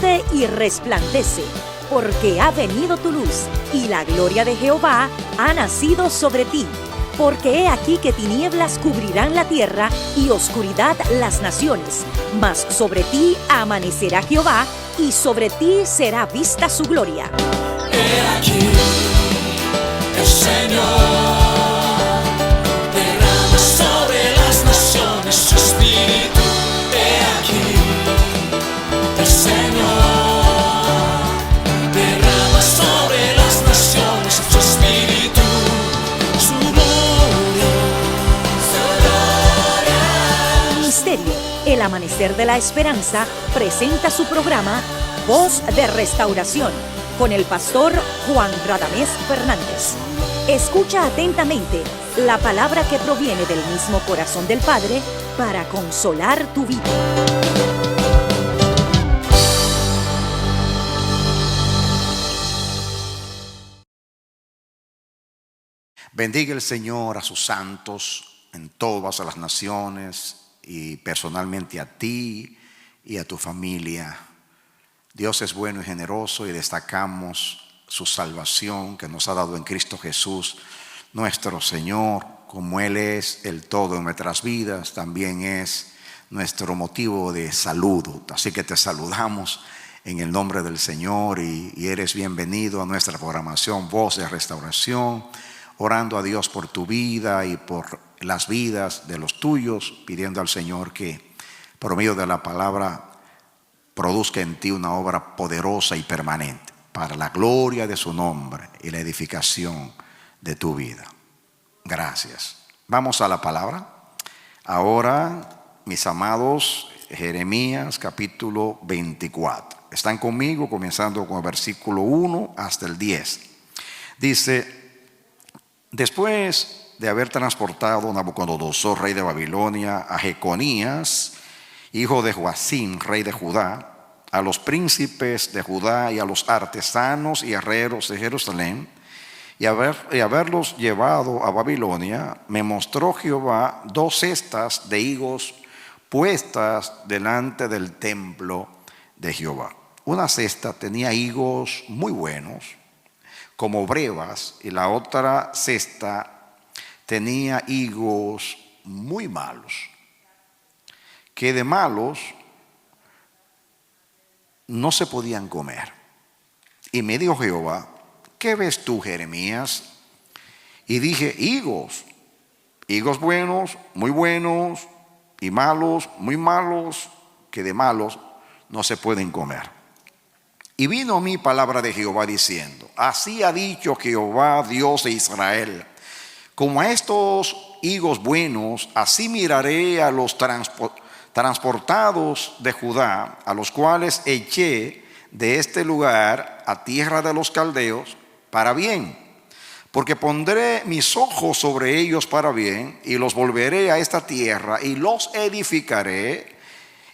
levántate y resplandece, porque ha venido tu luz, y la gloria de Jehová ha nacido sobre ti. Porque he aquí que tinieblas cubrirán la tierra y oscuridad las naciones, mas sobre ti amanecerá Jehová, y sobre ti será vista su gloria. He aquí, el Señor derrama sobre las naciones su espíritu. He aquí, el Señor derrama sobre las naciones su espíritu, su gloria, su gloria. Ministerio El Amanecer de la Esperanza presenta su programa Voz de Restauración con el pastor Juan Radamés Fernández. Escucha atentamente la palabra que proviene del mismo corazón del Padre para consolar tu vida. Bendiga el Señor a sus santos en todas las naciones y personalmente a ti y a tu familia. Dios es bueno y generoso y destacamos su salvación que nos ha dado en Cristo Jesús, nuestro Señor. Como Él es el todo en nuestras vidas, también es nuestro motivo de saludo. Así que te saludamos en el nombre del Señor y eres bienvenido a nuestra programación Voz de Restauración, orando a Dios por tu vida y por las vidas de los tuyos, pidiendo al Señor que por medio de la palabra produzca en ti una obra poderosa y permanente para la gloria de su nombre y la edificación de tu vida. Gracias. Vamos a la palabra. Ahora, mis amados, Jeremías capítulo 24. Están conmigo comenzando con el versículo 1 hasta el 10. Dice: después de haber transportado Nabucodonosor, rey de Babilonia, a Jeconías, hijo de Joacim, rey de Judá, a los príncipes de Judá y a los artesanos y herreros de Jerusalén, y haberlos llevado a Babilonia, me mostró Jehová 2 cestas de higos puestas delante del templo de Jehová. Una cesta tenía higos muy buenos, como brevas, y la otra cesta tenía higos muy malos, que de malos no se podían comer. Y me dijo Jehová: ¿qué ves tú, Jeremías? Y dije: higos buenos, muy buenos, y malos, muy malos, que de malos no se pueden comer. Y vino a mí palabra de Jehová diciendo: así ha dicho Jehová, Dios de Israel: como a estos higos buenos, así miraré a los transportados de Judá, a los cuales eché de este lugar a tierra de los caldeos para bien, porque pondré mis ojos sobre ellos para bien, y los volveré a esta tierra, y los edificaré,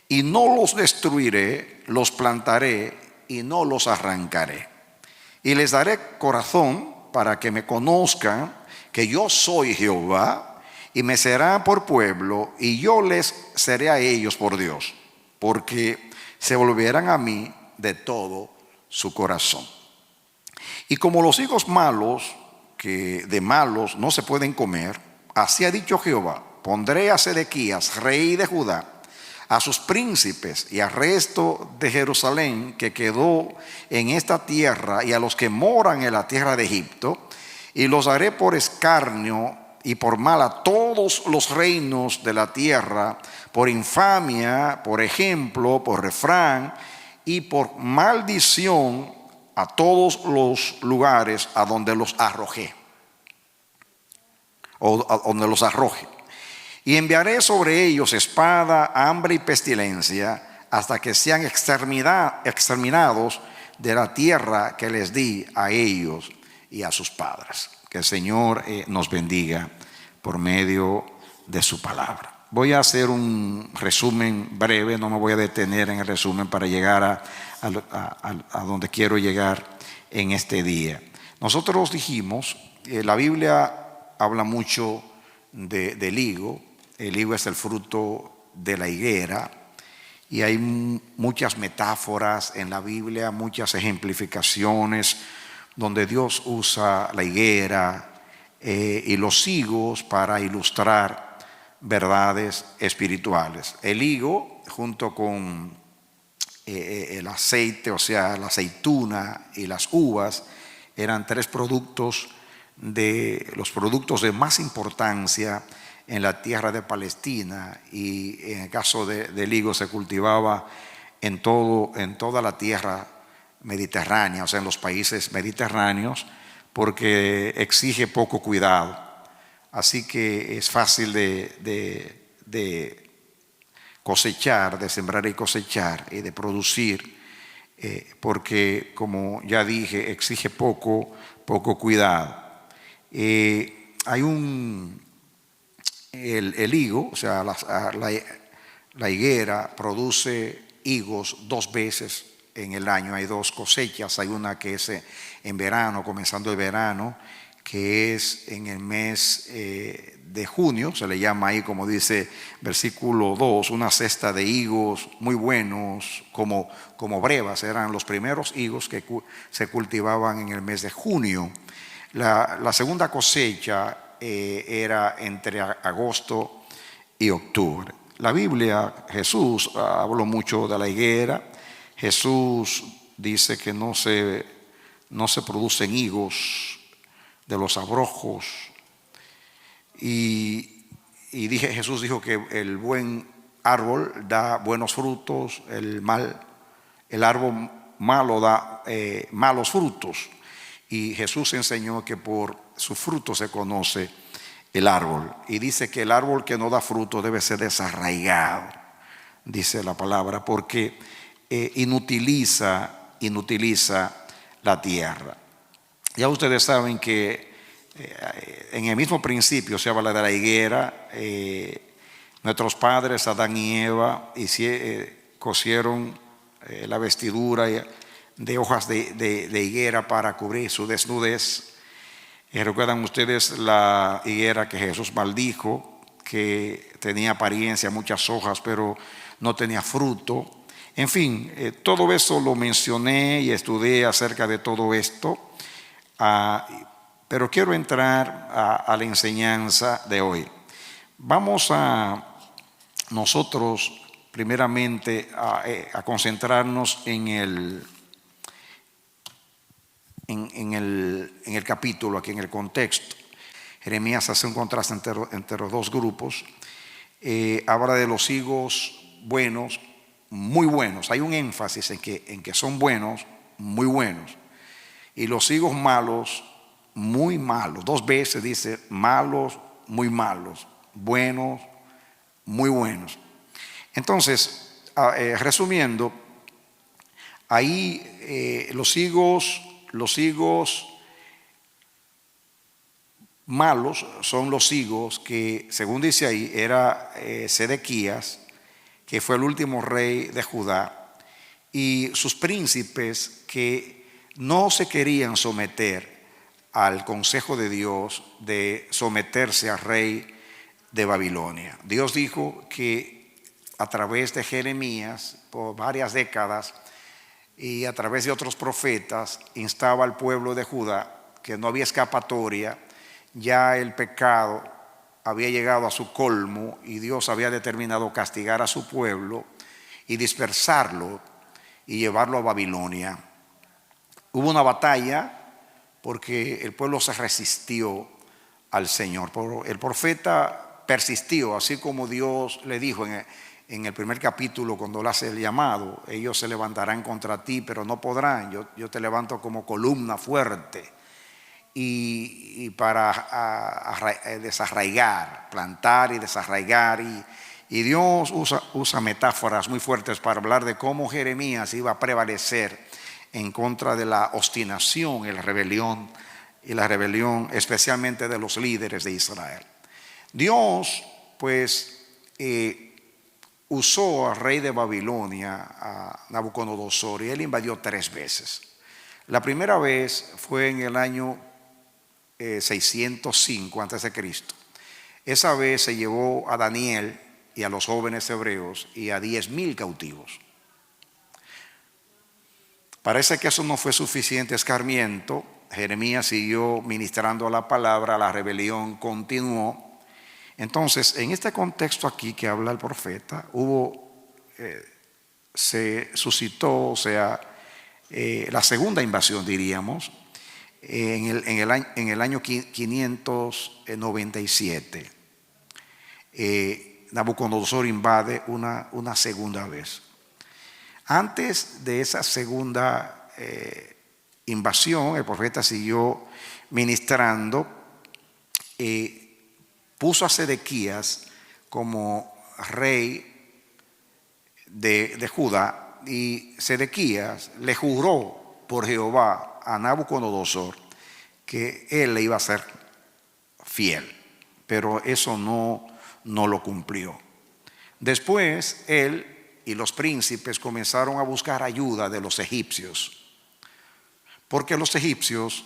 y no los destruiré, los plantaré, y no los arrancaré. Y les daré corazón para que me conozcan que yo soy Jehová, y me será por pueblo, y yo les seré a ellos por Dios, porque se volverán a mí de todo su corazón. Y como los higos malos, que de malos no se pueden comer, así ha dicho Jehová: pondré a Sedequías, rey de Judá, a sus príncipes y al resto de Jerusalén que quedó en esta tierra, y a los que moran en la tierra de Egipto, y los haré por escarnio y por mal a todos los reinos de la tierra, por infamia, por ejemplo, por refrán y por maldición a todos los lugares a donde los arrojé, o a donde los arroje. Y enviaré sobre ellos espada, hambre y pestilencia, hasta que sean exterminados de la tierra que les di a ellos y a sus padres. Que el Señor nos bendiga por medio de su palabra. Voy a hacer un resumen breve, no me voy a detener en el resumen para llegar a donde quiero llegar en este día. Nosotros dijimos, la Biblia habla mucho del higo. El higo es el fruto de la higuera, Y hay muchas metáforas en la Biblia, muchas ejemplificaciones donde Dios usa la higuera y los higos para ilustrar verdades espirituales. El higo junto con el aceite, o sea, la aceituna y las uvas, eran tres productos de los productos de más importancia en la tierra de Palestina, y en el caso del higo se cultivaba en toda la tierra mediterránea, o sea, en los países mediterráneos, porque exige poco cuidado. Así que es fácil de cosechar, de sembrar y cosechar y de producir, porque, como ya dije, exige poco cuidado. Hay el higo, o sea, la higuera produce higos 2 veces en el año. Hay 2 cosechas. Hay una que es en verano, comenzando el verano, que es en el mes de junio, se le llama ahí, como dice versículo 2, una cesta de higos muy buenos, como brevas. Eran los primeros higos que se cultivaban en el mes de junio. La segunda cosecha era entre agosto y octubre. La Biblia, Jesús habló mucho de la higuera. Jesús dice que no se producen higos de los abrojos, y Jesús dijo que el buen árbol da buenos frutos, el árbol malo da malos frutos, y Jesús enseñó que por su fruto se conoce el árbol, y dice que el árbol que no da fruto debe ser desarraigado, dice la palabra, porque inutiliza la tierra. Ya ustedes saben que en el mismo principio se habla de la higuera. Nuestros padres, Adán y Eva, cosieron la vestidura de hojas de higuera para cubrir su desnudez. ¿Recuerdan ustedes la higuera que Jesús maldijo, que tenía apariencia, muchas hojas, pero no tenía fruto? En fin, todo eso lo mencioné y estudié acerca de todo esto. Pero quiero entrar a la enseñanza de hoy. Vamos a nosotros primeramente a concentrarnos en el capítulo, aquí en el contexto. Jeremías hace un contraste entre los 2 grupos. Habla de los higos buenos, muy buenos. Hay un énfasis en que son buenos, muy buenos. Y los higos malos, muy malos. 2 veces dice malos, muy malos, buenos, muy buenos. Entonces, resumiendo, ahí los higos malos son los higos que, según dice ahí, era Sedequías, que fue el último rey de Judá, y sus príncipes que no se querían someter al consejo de Dios de someterse al rey de Babilonia. Dios dijo que a través de Jeremías, por varias décadas, y a través de otros profetas, instaba al pueblo de Judá que no había escapatoria. Ya el pecado había llegado a su colmo y Dios había determinado castigar a su pueblo y dispersarlo y llevarlo a Babilonia. Hubo una batalla porque el pueblo se resistió al Señor. El profeta persistió, así como Dios le dijo en el primer capítulo cuando le hace el llamado: ellos se levantarán contra ti, pero no podrán. Yo te levanto como columna fuerte y para desarraigar, plantar y desarraigar. Y Dios usa metáforas muy fuertes para hablar de cómo Jeremías iba a prevalecer en contra de la obstinación y la rebelión especialmente de los líderes de Israel. Dios pues usó al rey de Babilonia, a Nabucodonosor, y él invadió 3 veces. La primera vez fue en el año 605 a.C. Esa vez se llevó a Daniel y a los jóvenes hebreos y a 10,000 cautivos. Parece que eso no fue suficiente escarmiento. Jeremías siguió ministrando la palabra, la rebelión continuó. Entonces, en este contexto aquí que habla el profeta, se suscitó, o sea, la segunda invasión, diríamos, en el año 597. Nabucodonosor invade una segunda vez. Antes de esa segunda invasión, el profeta siguió ministrando, puso a Sedequías como rey de Judá, y Sedequías le juró por Jehová a Nabucodonosor que él le iba a ser fiel, pero eso no lo cumplió. Después él y los príncipes comenzaron a buscar ayuda de los egipcios, porque los egipcios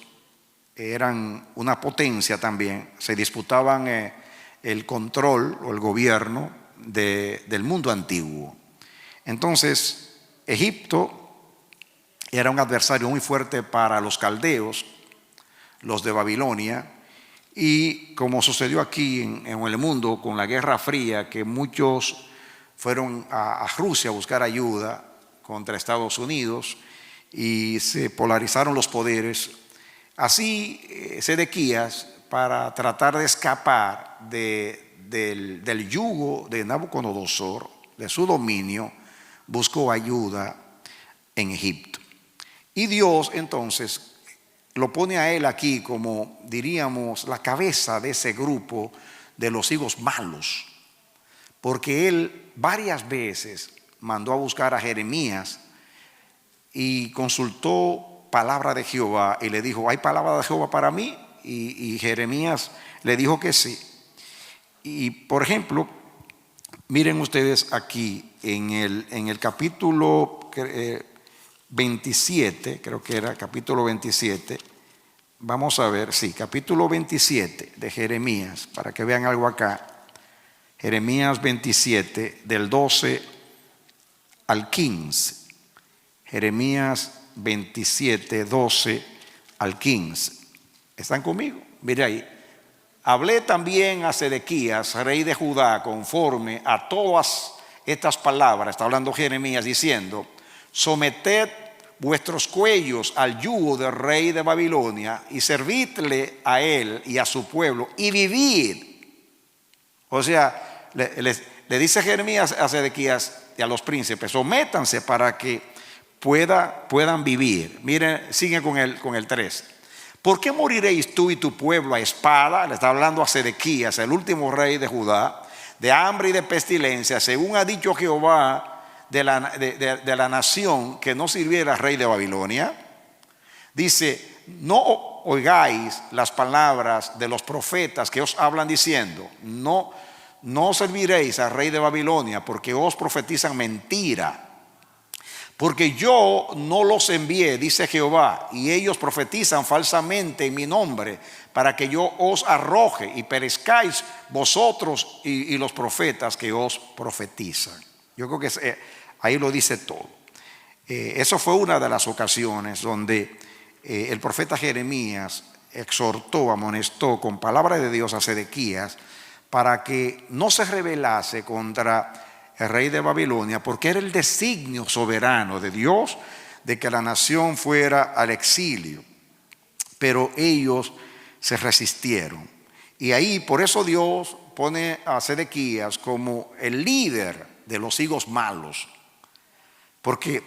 eran una potencia también, se disputaban el control o el gobierno del mundo antiguo. Entonces, Egipto era un adversario muy fuerte para los caldeos, los de Babilonia, y como sucedió aquí en el mundo con la Guerra Fría, que muchos fueron a Rusia a buscar ayuda contra Estados Unidos y se polarizaron los poderes. Así Sedequías, para tratar de escapar del yugo de Nabucodonosor, de su dominio, buscó ayuda en Egipto. Y Dios entonces lo pone a él aquí como, diríamos, la cabeza de ese grupo de los hijos malos, porque él varias veces mandó a buscar a Jeremías y consultó palabra de Jehová y le dijo: ¿hay palabra de Jehová para mí? Y Jeremías le dijo que sí. Y por ejemplo, miren ustedes aquí en el capítulo 27, creo que era capítulo 27, vamos a ver, sí, capítulo 27 de Jeremías, para que vean algo acá. Jeremías 27, del 12 al 15. Jeremías 27, 12 al 15. ¿Están conmigo? Mire ahí. Hablé también a Sedequías, rey de Judá, conforme a todas estas palabras. Está hablando Jeremías diciendo: someted vuestros cuellos al yugo del rey de Babilonia y servidle a él y a su pueblo y vivid. O sea, le dice Jeremías a Sedequías y a los príncipes: sométanse para que puedan vivir. Miren, sigue con el 3. ¿Por qué moriréis tú y tu pueblo a espada? Le está hablando a Sedequías, el último rey de Judá, de hambre y de pestilencia, según ha dicho Jehová de la nación que no sirviera rey de Babilonia. Dice: no oigáis las palabras de los profetas que os hablan diciendo: no serviréis al rey de Babilonia, porque os profetizan mentira. Porque yo no los envié, dice Jehová, y ellos profetizan falsamente en mi nombre, para que yo os arroje y perezcáis vosotros y los profetas que os profetizan. Yo creo que ahí lo dice todo. Eso fue una de las ocasiones donde el profeta Jeremías exhortó, amonestó con palabra de Dios a Sedequías para que no se rebelase contra el rey de Babilonia, porque era el designio soberano de Dios de que la nación fuera al exilio. Pero ellos se resistieron. Y ahí, por eso Dios pone a Sedequías como el líder de los hijos malos, porque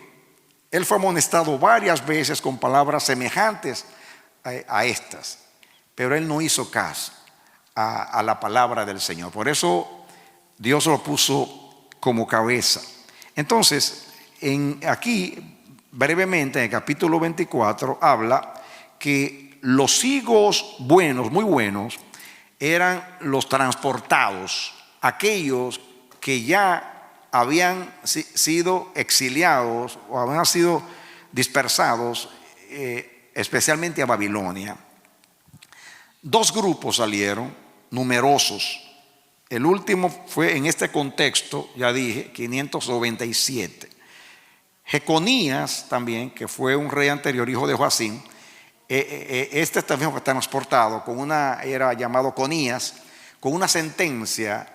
él fue amonestado varias veces con palabras semejantes a estas, pero él no hizo caso a la palabra del Señor. Por eso Dios lo puso como cabeza. Entonces, aquí brevemente en el capítulo 24 habla que los higos buenos, muy buenos, eran los transportados, aquellos que ya habían sido exiliados o habían sido dispersados, especialmente a Babilonia. Dos grupos salieron, numerosos, El último fue en este contexto, ya dije, 597. Jeconías también, que fue un rey anterior, hijo de Joacim, este también fue transportado con era llamado Conías, con una sentencia.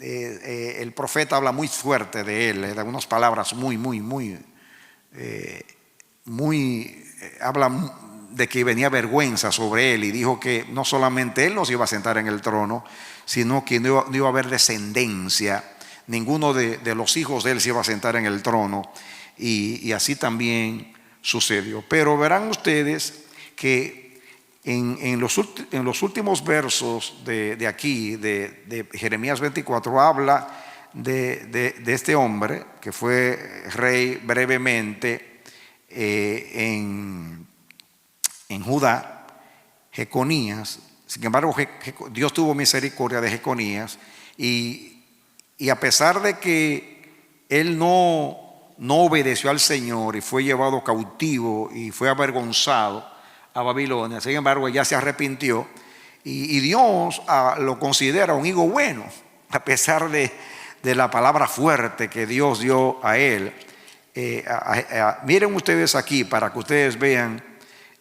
El profeta habla muy fuerte de él, le da unas palabras habla de que venía vergüenza sobre él, y dijo que no solamente él no se iba a sentar en el trono, sino que no iba a haber descendencia, ninguno de los hijos de él se iba a sentar en el trono, y así también sucedió. Pero verán ustedes que en los últimos versos de aquí, de Jeremías 24, habla de este hombre que fue rey brevemente en Judá, Jeconías. Sin embargo, Dios tuvo misericordia de Jeconías, y a pesar de que él no obedeció al Señor y fue llevado cautivo y fue avergonzado a Babilonia, sin embargo ella se arrepintió, y Dios lo considera un hijo bueno, a pesar de la palabra fuerte que Dios dio a él. Miren ustedes aquí para que ustedes vean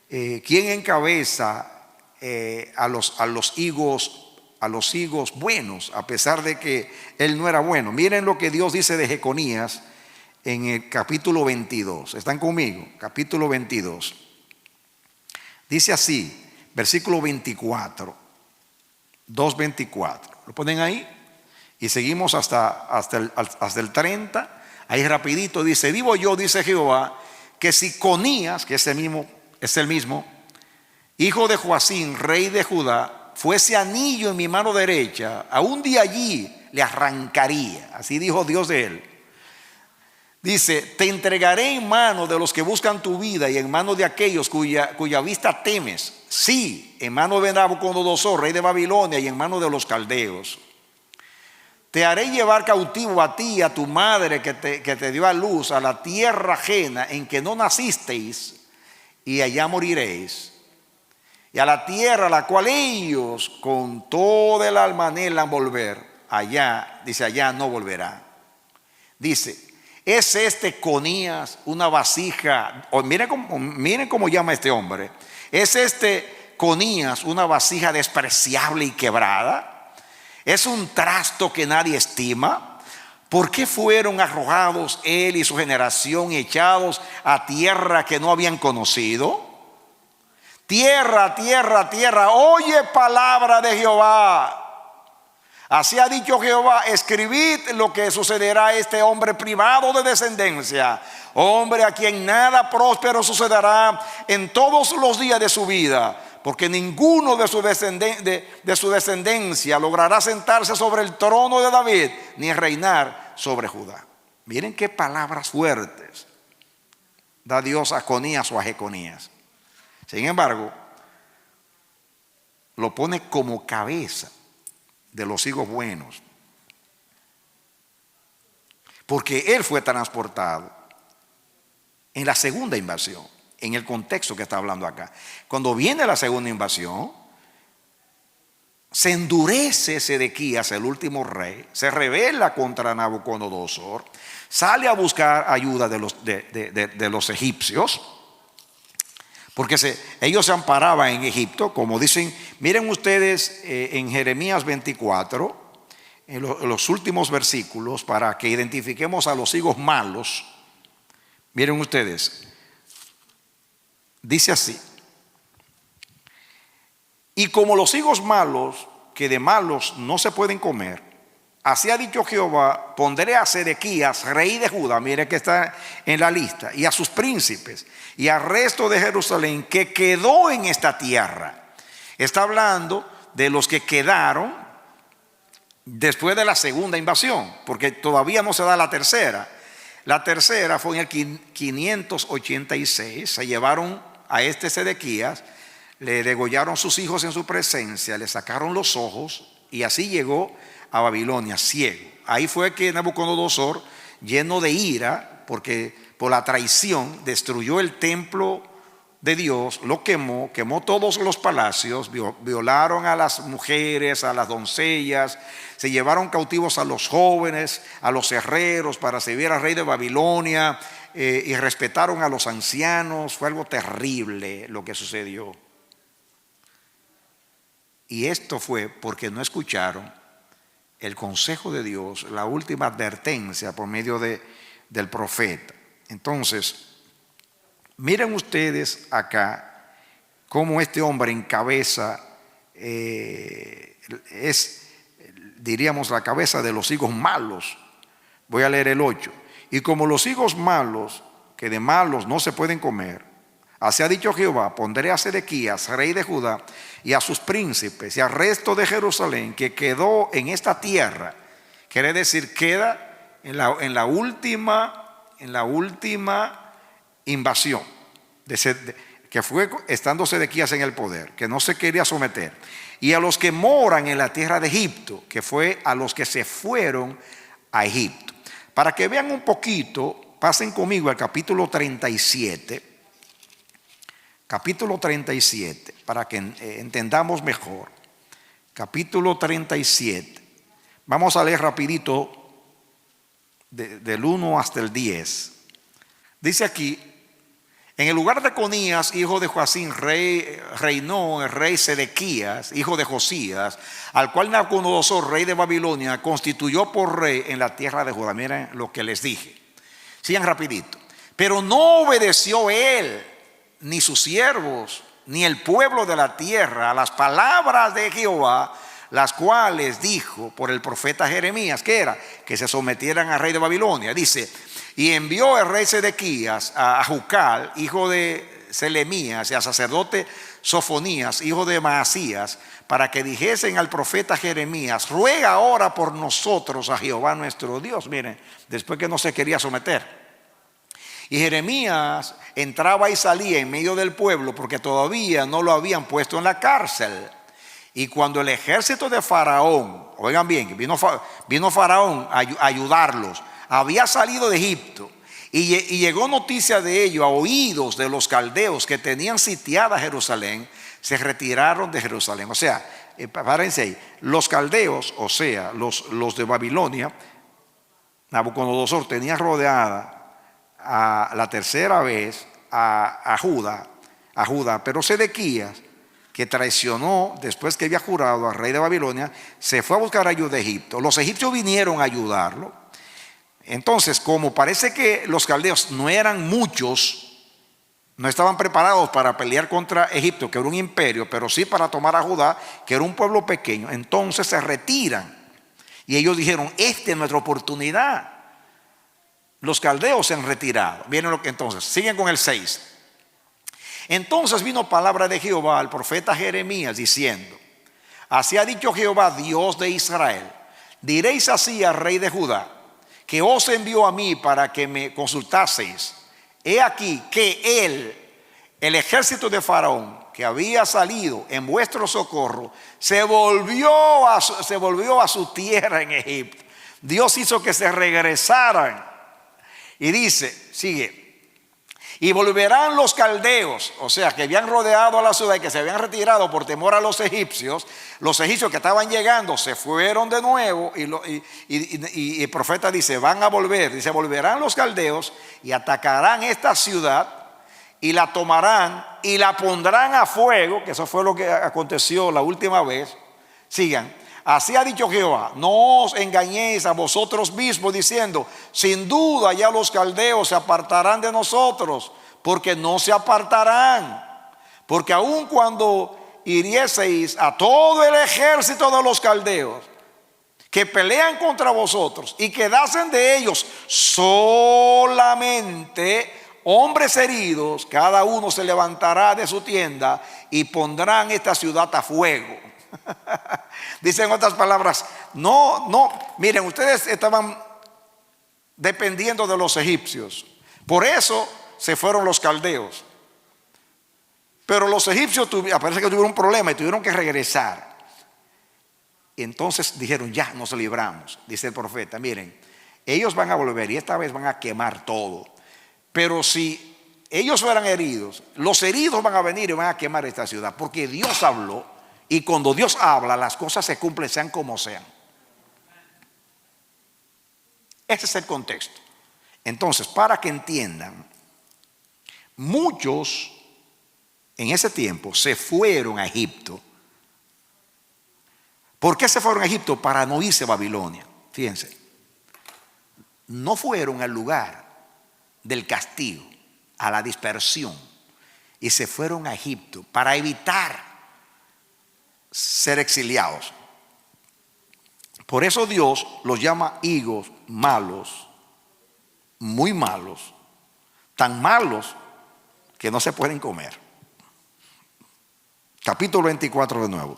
quién encabeza a los higos buenos, a pesar de que él no era bueno. Miren lo que Dios dice de Jeconías en el capítulo 22. ¿Están conmigo? Capítulo 22. Dice así, versículo 24, 2:24. ¿Lo ponen ahí? Y seguimos hasta el 30. Ahí rapidito dice: vivo yo, dice Jehová, que si Conías, que es el mismo, hijo de Joacim, rey de Judá, fuese anillo en mi mano derecha, aún de allí le arrancaría. Así dijo Dios de él. Dice: te entregaré en mano de los que buscan tu vida, y en mano de aquellos cuya vista temes. Sí, en mano de Nabucodonosor, rey de Babilonia, y en mano de los caldeos. Te haré llevar cautivo a ti y a tu madre que te dio a luz, a la tierra ajena en que no nacisteis, y allá moriréis. Y a la tierra a la cual ellos con toda el alma anhelan volver, allá, dice, allá no volverá. Dice: ¿es este Conías una vasija? Miren cómo llama este hombre. ¿Es este Conías una vasija despreciable y quebrada? ¿Es un trasto que nadie estima? ¿Por qué fueron arrojados él y su generación, echados a tierra que no habían conocido? Tierra, tierra, tierra, oye palabra de Jehová. Así ha dicho Jehová: escribid lo que sucederá a este hombre privado de descendencia, hombre a quien nada próspero sucederá en todos los días de su vida, porque ninguno de su descendencia logrará sentarse sobre el trono de David, ni reinar sobre Judá. Miren qué palabras fuertes da Dios a Conías o a Jeconías. Sin embargo, lo pone como cabeza de los higos buenos, porque él fue transportado en la segunda invasión, en el contexto que está hablando acá. Cuando viene la segunda invasión, se endurece Sedequías, el último rey, se rebela contra Nabucodonosor, sale a buscar ayuda de los egipcios, porque ellos se amparaban en Egipto, como dicen. Miren ustedes en Jeremías 24, en los últimos versículos, para que identifiquemos a los higos malos. Miren ustedes, dice así: y como los higos malos, que de malos no se pueden comer, así ha dicho Jehová, pondré a Sedequías, rey de Judá, mire que está en la lista, y a sus príncipes, y al resto de Jerusalén, que quedó en esta tierra. Está hablando de los que quedaron después de la segunda invasión, porque todavía no se da la tercera. La tercera fue en el 586, se llevaron a este Sedequías, le degollaron sus hijos en su presencia, le sacaron los ojos, y así llegó a Babilonia ciego. Ahí fue que Nabucodonosor, lleno de ira, porque por la traición destruyó el templo de Dios lo quemó todos los palacios, violaron a las mujeres, a las doncellas, se llevaron cautivos a los jóvenes, a los herreros para servir al rey de Babilonia, y respetaron a los ancianos. Fue algo terrible lo que sucedió. Y esto fue porque no escucharon el consejo de Dios, la última advertencia por medio del profeta. Entonces, miren ustedes acá cómo este hombre encabeza, diríamos, la cabeza de los hijos malos. Voy a leer el 8. Y como los hijos malos, que de malos no se pueden comer, así ha dicho Jehová: pondré a Sedequías, rey de Judá, y a sus príncipes y al resto de Jerusalén que quedó en esta tierra. Quiere decir, queda en la última invasión que fue estando Sedequías en el poder, que no se quería someter. Y a los que moran en la tierra de Egipto, que fue a los que se fueron a Egipto. Para que vean un poquito, pasen conmigo al capítulo 37. Capítulo 37, para que entendamos mejor. Capítulo 37. Vamos a leer rapidito del 1 hasta el 10. Dice aquí: en el lugar de Conías, hijo de Joacim, reinó el rey Sedequías, hijo de Josías, al cual Nabucodonosor, rey de Babilonia, constituyó por rey en la tierra de Judá. Miren lo que les dije. Sigan rapidito. Pero no obedeció él, ni sus siervos, ni el pueblo de la tierra, a las palabras de Jehová, las cuales dijo por el profeta Jeremías, que era que se sometieran al rey de Babilonia. Dice: y envió el rey Sedequías a Jucal, hijo de Selemías, y al sacerdote Sofonías, hijo de Maasías, para que dijesen al profeta Jeremías: ruega ahora por nosotros a Jehová nuestro Dios. Miren, después que no se quería someter. Y Jeremías entraba y salía en medio del pueblo, porque todavía no lo habían puesto en la cárcel. Y cuando el ejército de Faraón, oigan bien, vino Faraón a ayudarlos, había salido de Egipto, y llegó noticia de ello a oídos de los caldeos que tenían sitiada Jerusalén, se retiraron de Jerusalén. O sea, párense ahí, los caldeos, o sea, los de Babilonia, Nabucodonosor tenía rodeada a la tercera vez a Judá, pero Sedequías, que traicionó después que había jurado al rey de Babilonia, se fue a buscar ayuda de Egipto. Los egipcios vinieron a ayudarlo. Entonces, como parece que los caldeos no eran muchos, no estaban preparados para pelear contra Egipto, que era un imperio, pero sí para tomar a Judá, que era un pueblo pequeño, entonces se retiran. Y ellos dijeron: esta es nuestra oportunidad. Los caldeos se han retirado. Miren lo que entonces, siguen con el 6. Entonces vino palabra de Jehová al profeta Jeremías diciendo: así ha dicho Jehová, Dios de Israel: diréis así al rey de Judá, que os envió a mí para que me consultaseis. He aquí que el ejército de Faraón, que había salido en vuestro socorro, se volvió a su tierra en Egipto. Dios hizo que se regresaran. Y dice, sigue: y volverán los caldeos, o sea, que habían rodeado a la ciudad y que se habían retirado por temor a los egipcios. Los egipcios que estaban llegando se fueron de nuevo, y el profeta dice: van a volver. Dice: volverán los caldeos y atacarán esta ciudad y la tomarán y la pondrán a fuego, que eso fue lo que aconteció la última vez. Sigan: así ha dicho Jehová, no os engañéis a vosotros mismos diciendo: sin duda ya los caldeos se apartarán de nosotros, porque no se apartarán. Porque aun cuando hirieseis a todo el ejército de los caldeos que pelean contra vosotros, y quedasen de ellos solamente hombres heridos, cada uno se levantará de su tienda y pondrán esta ciudad a fuego. Dicen otras palabras: miren, ustedes estaban dependiendo de los egipcios, por eso se fueron los caldeos. Pero los egipcios parece que tuvieron un problema y tuvieron que regresar. Y entonces dijeron: ya nos libramos. Dice el profeta: miren, ellos van a volver y esta vez van a quemar todo. Pero si ellos fueran heridos, los heridos van a venir y van a quemar esta ciudad, porque Dios habló, y cuando Dios habla, las cosas se cumplen, sean como sean. Ese es el contexto. Entonces, para que entiendan, muchos en ese tiempo se fueron a Egipto. ¿Por qué se fueron a Egipto? Para no irse a Babilonia. Fíjense, no fueron al lugar del castigo, a la dispersión, y se fueron a Egipto para evitar ser exiliados. Por eso Dios los llama higos malos, muy malos, tan malos que no se pueden comer. Capítulo 24 de nuevo.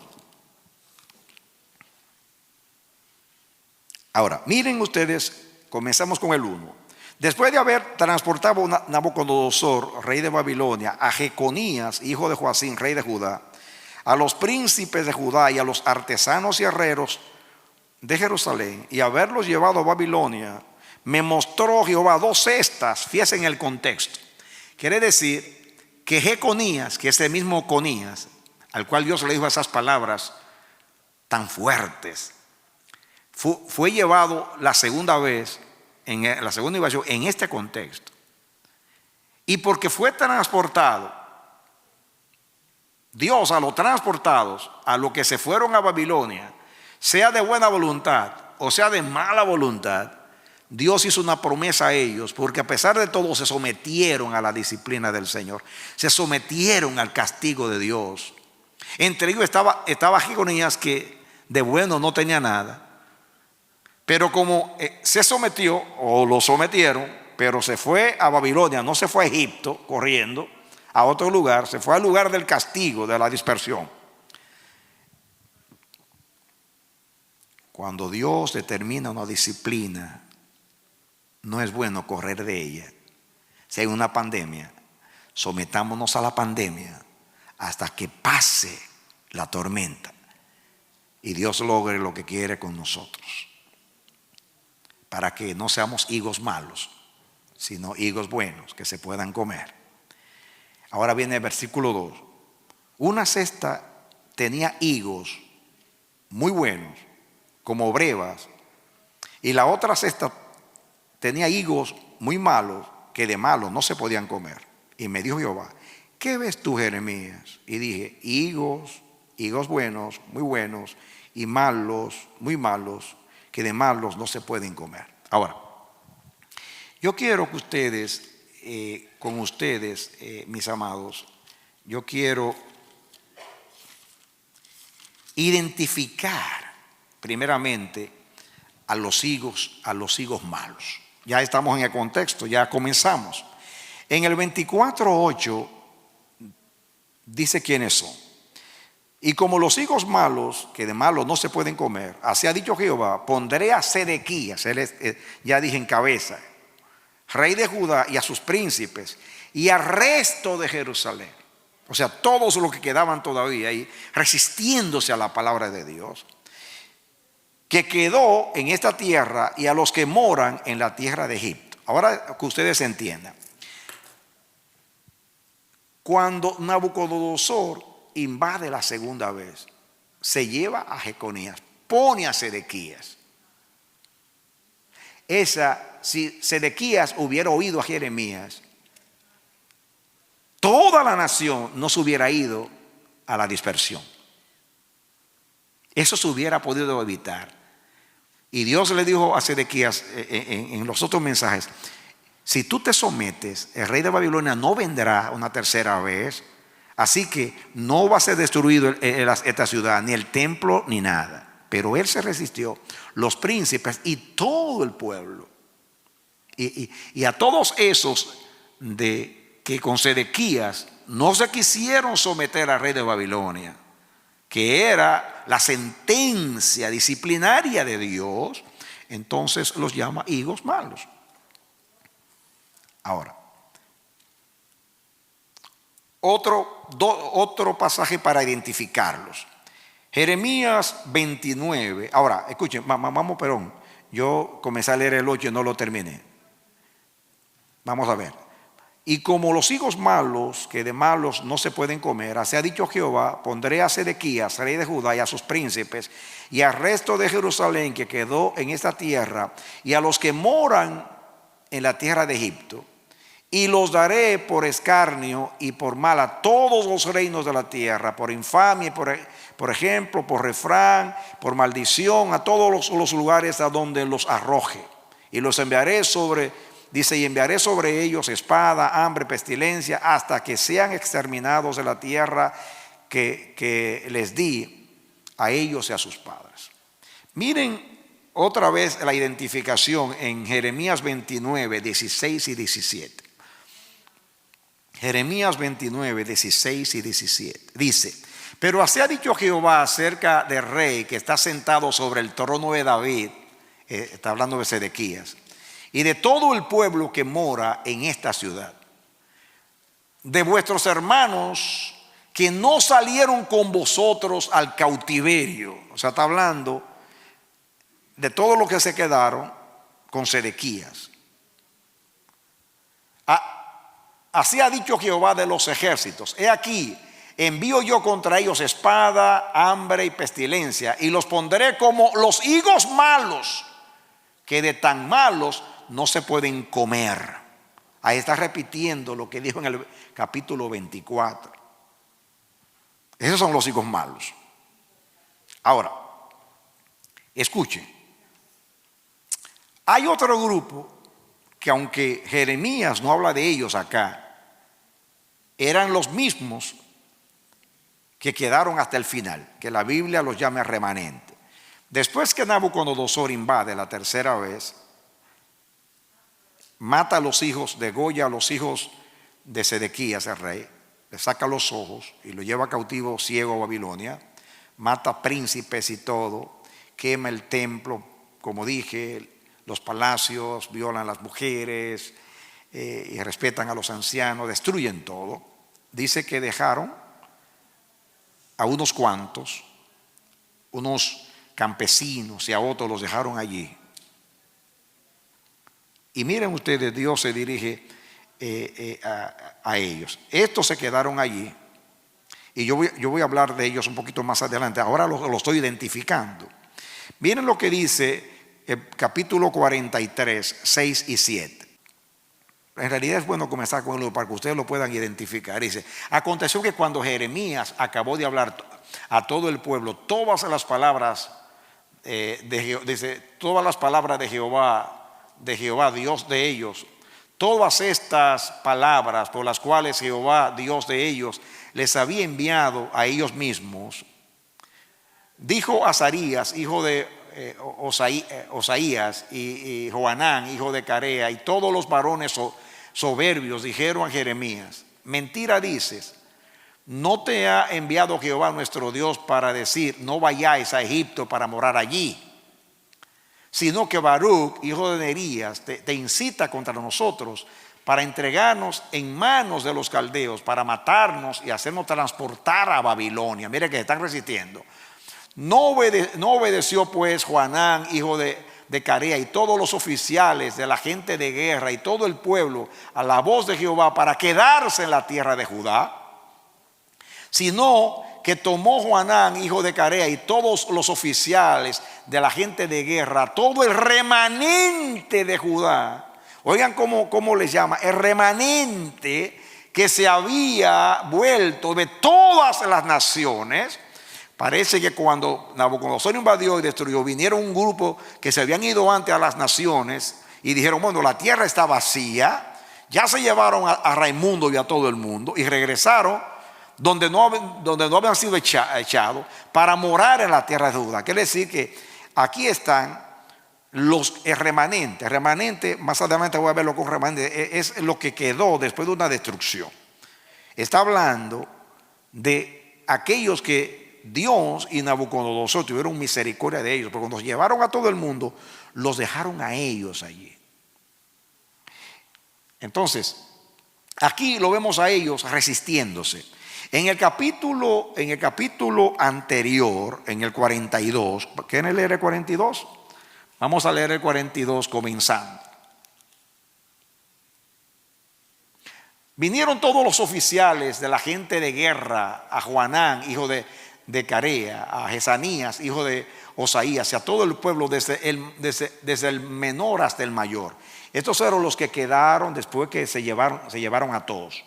Ahora, miren ustedes, comenzamos con el 1. Después de haber transportado Nabucodonosor, rey de Babilonia, a Jeconías, hijo de Joacim, rey de Judá, a los príncipes de Judá y a los artesanos y herreros de Jerusalén, y haberlos llevado a Babilonia, me mostró Jehová 2 cestas. Fíjense en el contexto. Quiere decir que Jeconías, que es el mismo Conías, al cual Dios le dijo esas palabras tan fuertes, fue llevado la segunda vez, en la segunda invasión, en este contexto. Y porque fue transportado, Dios a los transportados, a los que se fueron a Babilonia, sea de buena voluntad o sea de mala voluntad, Dios hizo una promesa a ellos, porque a pesar de todo se sometieron a la disciplina del Señor, se sometieron al castigo de Dios. Entre ellos estaba Jeconías, que de bueno no tenía nada, pero como se sometió, o lo sometieron, pero se fue a Babilonia, no se fue a Egipto corriendo a otro lugar, se fue al lugar del castigo, de la dispersión. Cuando Dios determina una disciplina, no es bueno correr de ella. Si hay una pandemia, sometámonos a la pandemia hasta que pase la tormenta y Dios logre lo que quiere con nosotros, para que no seamos higos malos, sino higos buenos que se puedan comer. Ahora viene el versículo 2. Una cesta tenía higos muy buenos, como brevas, y la otra cesta tenía higos muy malos, que de malos no se podían comer. Y me dijo Jehová: ¿qué ves tú, Jeremías? Y dije: higos buenos, muy buenos, y malos, muy malos, que de malos no se pueden comer. Ahora, yo quiero que ustedes, con ustedes, mis amados, yo quiero identificar primeramente a los higos malos. Ya estamos en el contexto, ya comenzamos. En el 24:8 dice quiénes son. Y como los higos malos, que de malos no se pueden comer, así ha dicho Jehová: pondré a Sedequías, él es, ya dije, en cabeza, rey de Judá, y a sus príncipes, y al resto de Jerusalén. O sea, todos los que quedaban todavía ahí, resistiéndose a la palabra de Dios, que quedó en esta tierra, y a los que moran en la tierra de Egipto. Ahora que ustedes entiendan, cuando Nabucodonosor invade la segunda vez, se lleva a Jeconías, pone a Sedequías. Si Sedequías hubiera oído a Jeremías, toda la nación no se hubiera ido a la dispersión. Eso se hubiera podido evitar. Y Dios le dijo a Sedequías en los otros mensajes: si tú te sometes, el rey de Babilonia no vendrá una tercera vez, así que no va a ser destruido esta ciudad, ni el templo, ni nada. Pero él se resistió, los príncipes y todo el pueblo. Y a todos esos que con Sedequías no se quisieron someter al rey de Babilonia, que era la sentencia disciplinaria de Dios, entonces los llama higos malos. Ahora, otro pasaje para identificarlos. Jeremías 29. Ahora, escuchen, vamos, perdón. Yo comencé a leer el 8 y no lo terminé. Vamos a ver. Y como los higos malos, que de malos no se pueden comer, así ha dicho Jehová, pondré a Sedequías, rey de Judá, y a sus príncipes, y al resto de Jerusalén que quedó en esta tierra, y a los que moran en la tierra de Egipto, y los daré por escarnio y por mal a todos los reinos de la tierra, por infamia, por ejemplo, por refrán, por maldición, a todos los lugares a donde los arroje. Y los enviaré dice, y enviaré sobre ellos espada, hambre, pestilencia, hasta que sean exterminados de la tierra que les di a ellos y a sus padres. Miren otra vez la identificación en Jeremías 29, 16 y 17. Jeremías 29, 16 y 17. Dice, pero así ha dicho Jehová acerca del rey que está sentado sobre el trono de David, está hablando de Sedequías, y de todo el pueblo que mora en esta ciudad, de vuestros hermanos que no salieron con vosotros al cautiverio. O sea, está hablando de todos los que se quedaron con Sedequías. Así ha dicho Jehová de los ejércitos: he aquí, envío yo contra ellos espada, hambre y pestilencia, y los pondré como los higos malos, que de tan malos no se pueden comer. Ahí está repitiendo lo que dijo en el capítulo 24. Esos son los higos malos. Ahora, escuchen. Hay otro grupo que, aunque Jeremías no habla de ellos acá, eran los mismos que quedaron hasta el final, que la Biblia los llama remanente. Después que Nabucodonosor invade la tercera vez, mata a los hijos, degolla a los hijos de Sedequías, el rey, le saca los ojos y lo lleva cautivo ciego a Babilonia, mata príncipes y todo, quema el templo, como dije, los palacios, violan a las mujeres, y respetan a los ancianos, destruyen todo. Dice que dejaron a unos cuantos, unos campesinos, y a otros los dejaron allí. Y miren ustedes, Dios se dirige a ellos. Estos se quedaron allí, y yo voy a hablar de ellos un poquito más adelante. Ahora lo estoy identificando. Miren lo que dice el capítulo 43, 6 y 7. En realidad es bueno comenzar con él para que ustedes lo puedan identificar. Dice: aconteció que cuando Jeremías acabó de hablar a todo el pueblo todas las palabras todas las palabras de Jehová, Dios de ellos, todas estas palabras por las cuales Jehová, Dios de ellos, les había enviado a ellos mismos, dijo Azarías, hijo de Osaías, y Johanán, hijo de Carea, y todos los varones soberbios dijeron a Jeremías: mentira dices, no te ha enviado Jehová nuestro Dios para decir, no vayáis a Egipto para morar allí, sino que Baruch, hijo de Nerías, te incita contra nosotros para entregarnos en manos de los caldeos, para matarnos y hacernos transportar a Babilonia. Mire que se están resistiendo. No obedeció pues Johanán, hijo de Carea, y todos los oficiales de la gente de guerra y todo el pueblo a la voz de Jehová para quedarse en la tierra de Judá, sino que tomó Johanán, hijo de Carea, y todos los oficiales de la gente de guerra, todo el remanente de Judá. Oigan cómo les llama: el remanente que se había vuelto de todas las naciones. Parece que cuando Nabucodonosor invadió y destruyó, vinieron un grupo que se habían ido antes a las naciones y dijeron: bueno, la tierra está vacía, ya se llevaron a Raimundo y a todo el mundo, y regresaron donde no habían sido echados para morar en la tierra de Judá. Quiere decir que aquí están el remanente. El remanente, más adelante voy a verlo con remanente, es lo que quedó después de una destrucción. Está hablando de aquellos que Dios y Nabucodonosor tuvieron misericordia de ellos, porque cuando llevaron a todo el mundo, los dejaron a ellos allí. Entonces, aquí lo vemos a ellos resistiéndose. En el capítulo anterior, en el 42, ¿quieren leer el 42? Vamos a leer el 42 comenzando. Vinieron todos los oficiales de la gente de guerra a Joanán, hijo de Carea, a Jesanías, hijo de Osaías, y a todo el pueblo, desde el menor hasta el mayor. Estos eran los que quedaron después que se llevaron a todos.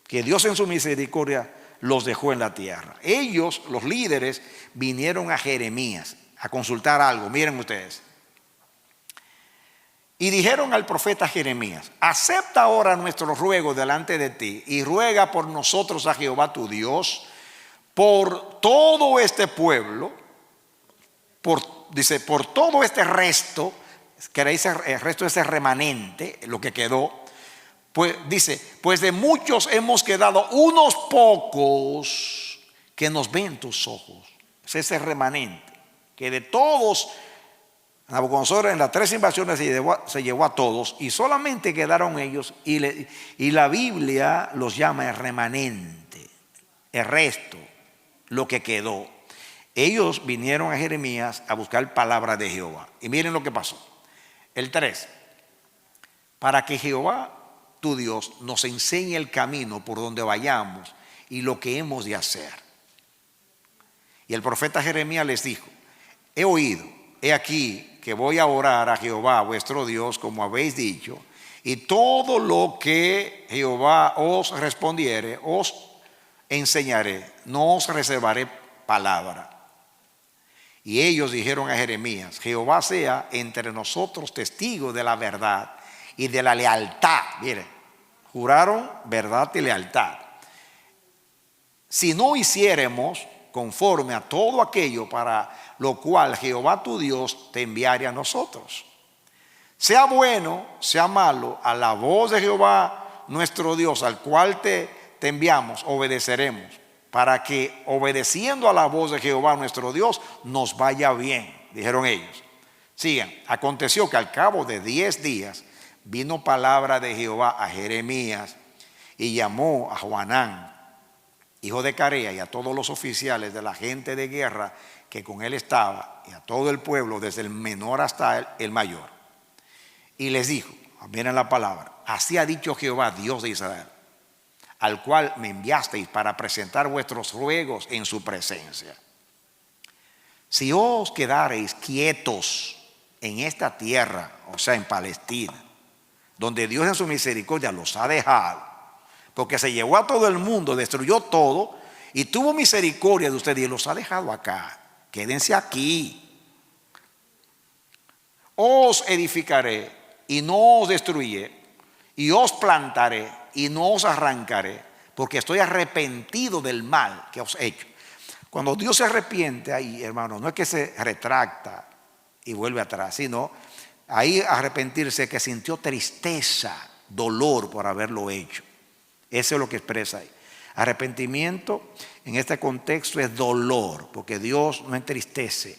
Que Dios en su misericordia los dejó en la tierra. Ellos, los líderes, vinieron a Jeremías a consultar algo. Miren ustedes. Y dijeron al profeta Jeremías: acepta ahora nuestro ruego delante de ti y ruega por nosotros a Jehová tu Dios, por todo este pueblo, por todo este resto, que era el resto de ese remanente, lo que quedó. Pues dice, pues de muchos hemos quedado unos pocos que nos ven tus ojos. Es ese remanente, que de todos, Nabucodonosor en las 3 invasiones se llevó a todos, y solamente quedaron ellos, y la Biblia los llama el remanente, el resto, lo que quedó. Ellos vinieron a Jeremías a buscar palabra de Jehová. Y miren lo que pasó. El 3. Para que Jehová tu Dios nos enseñe el camino por donde vayamos y lo que hemos de hacer. Y el profeta Jeremías les dijo: he oído, he aquí que voy a orar a Jehová vuestro Dios como habéis dicho, y todo lo que Jehová os respondiere os enseñaré, no os reservaré palabra. Y ellos dijeron a Jeremías: Jehová sea entre nosotros testigo de la verdad y de la lealtad. Miren, juraron verdad y lealtad. Si no hiciéramos conforme a todo aquello para lo cual Jehová tu Dios te enviare a nosotros, sea bueno, sea malo, a la voz de Jehová nuestro Dios, al cual te enviamos, obedeceremos, para que obedeciendo a la voz de Jehová nuestro Dios nos vaya bien. Dijeron ellos. Sigan. Aconteció que al cabo de 10 días vino palabra de Jehová a Jeremías, y llamó a Joanán, hijo de Carea, y a todos los oficiales de la gente de guerra que con él estaba, y a todo el pueblo, desde el menor hasta el mayor. Y les dijo, miren la palabra: así ha dicho Jehová, Dios de Israel, al cual me enviasteis para presentar vuestros ruegos en su presencia. Si os quedareis quietos en esta tierra, o sea, en Palestina, donde Dios en su misericordia los ha dejado, porque se llevó a todo el mundo, destruyó todo y tuvo misericordia de ustedes y los ha dejado acá. Quédense aquí. Os edificaré y no os destruiré, y os plantaré y no os arrancaré, porque estoy arrepentido del mal que os he hecho. Cuando Dios se arrepiente ahí, hermano, no es que se retracta y vuelve atrás, sino ahí arrepentirse que sintió tristeza, dolor por haberlo hecho. Eso es lo que expresa ahí. Arrepentimiento en este contexto es dolor, porque Dios no entristece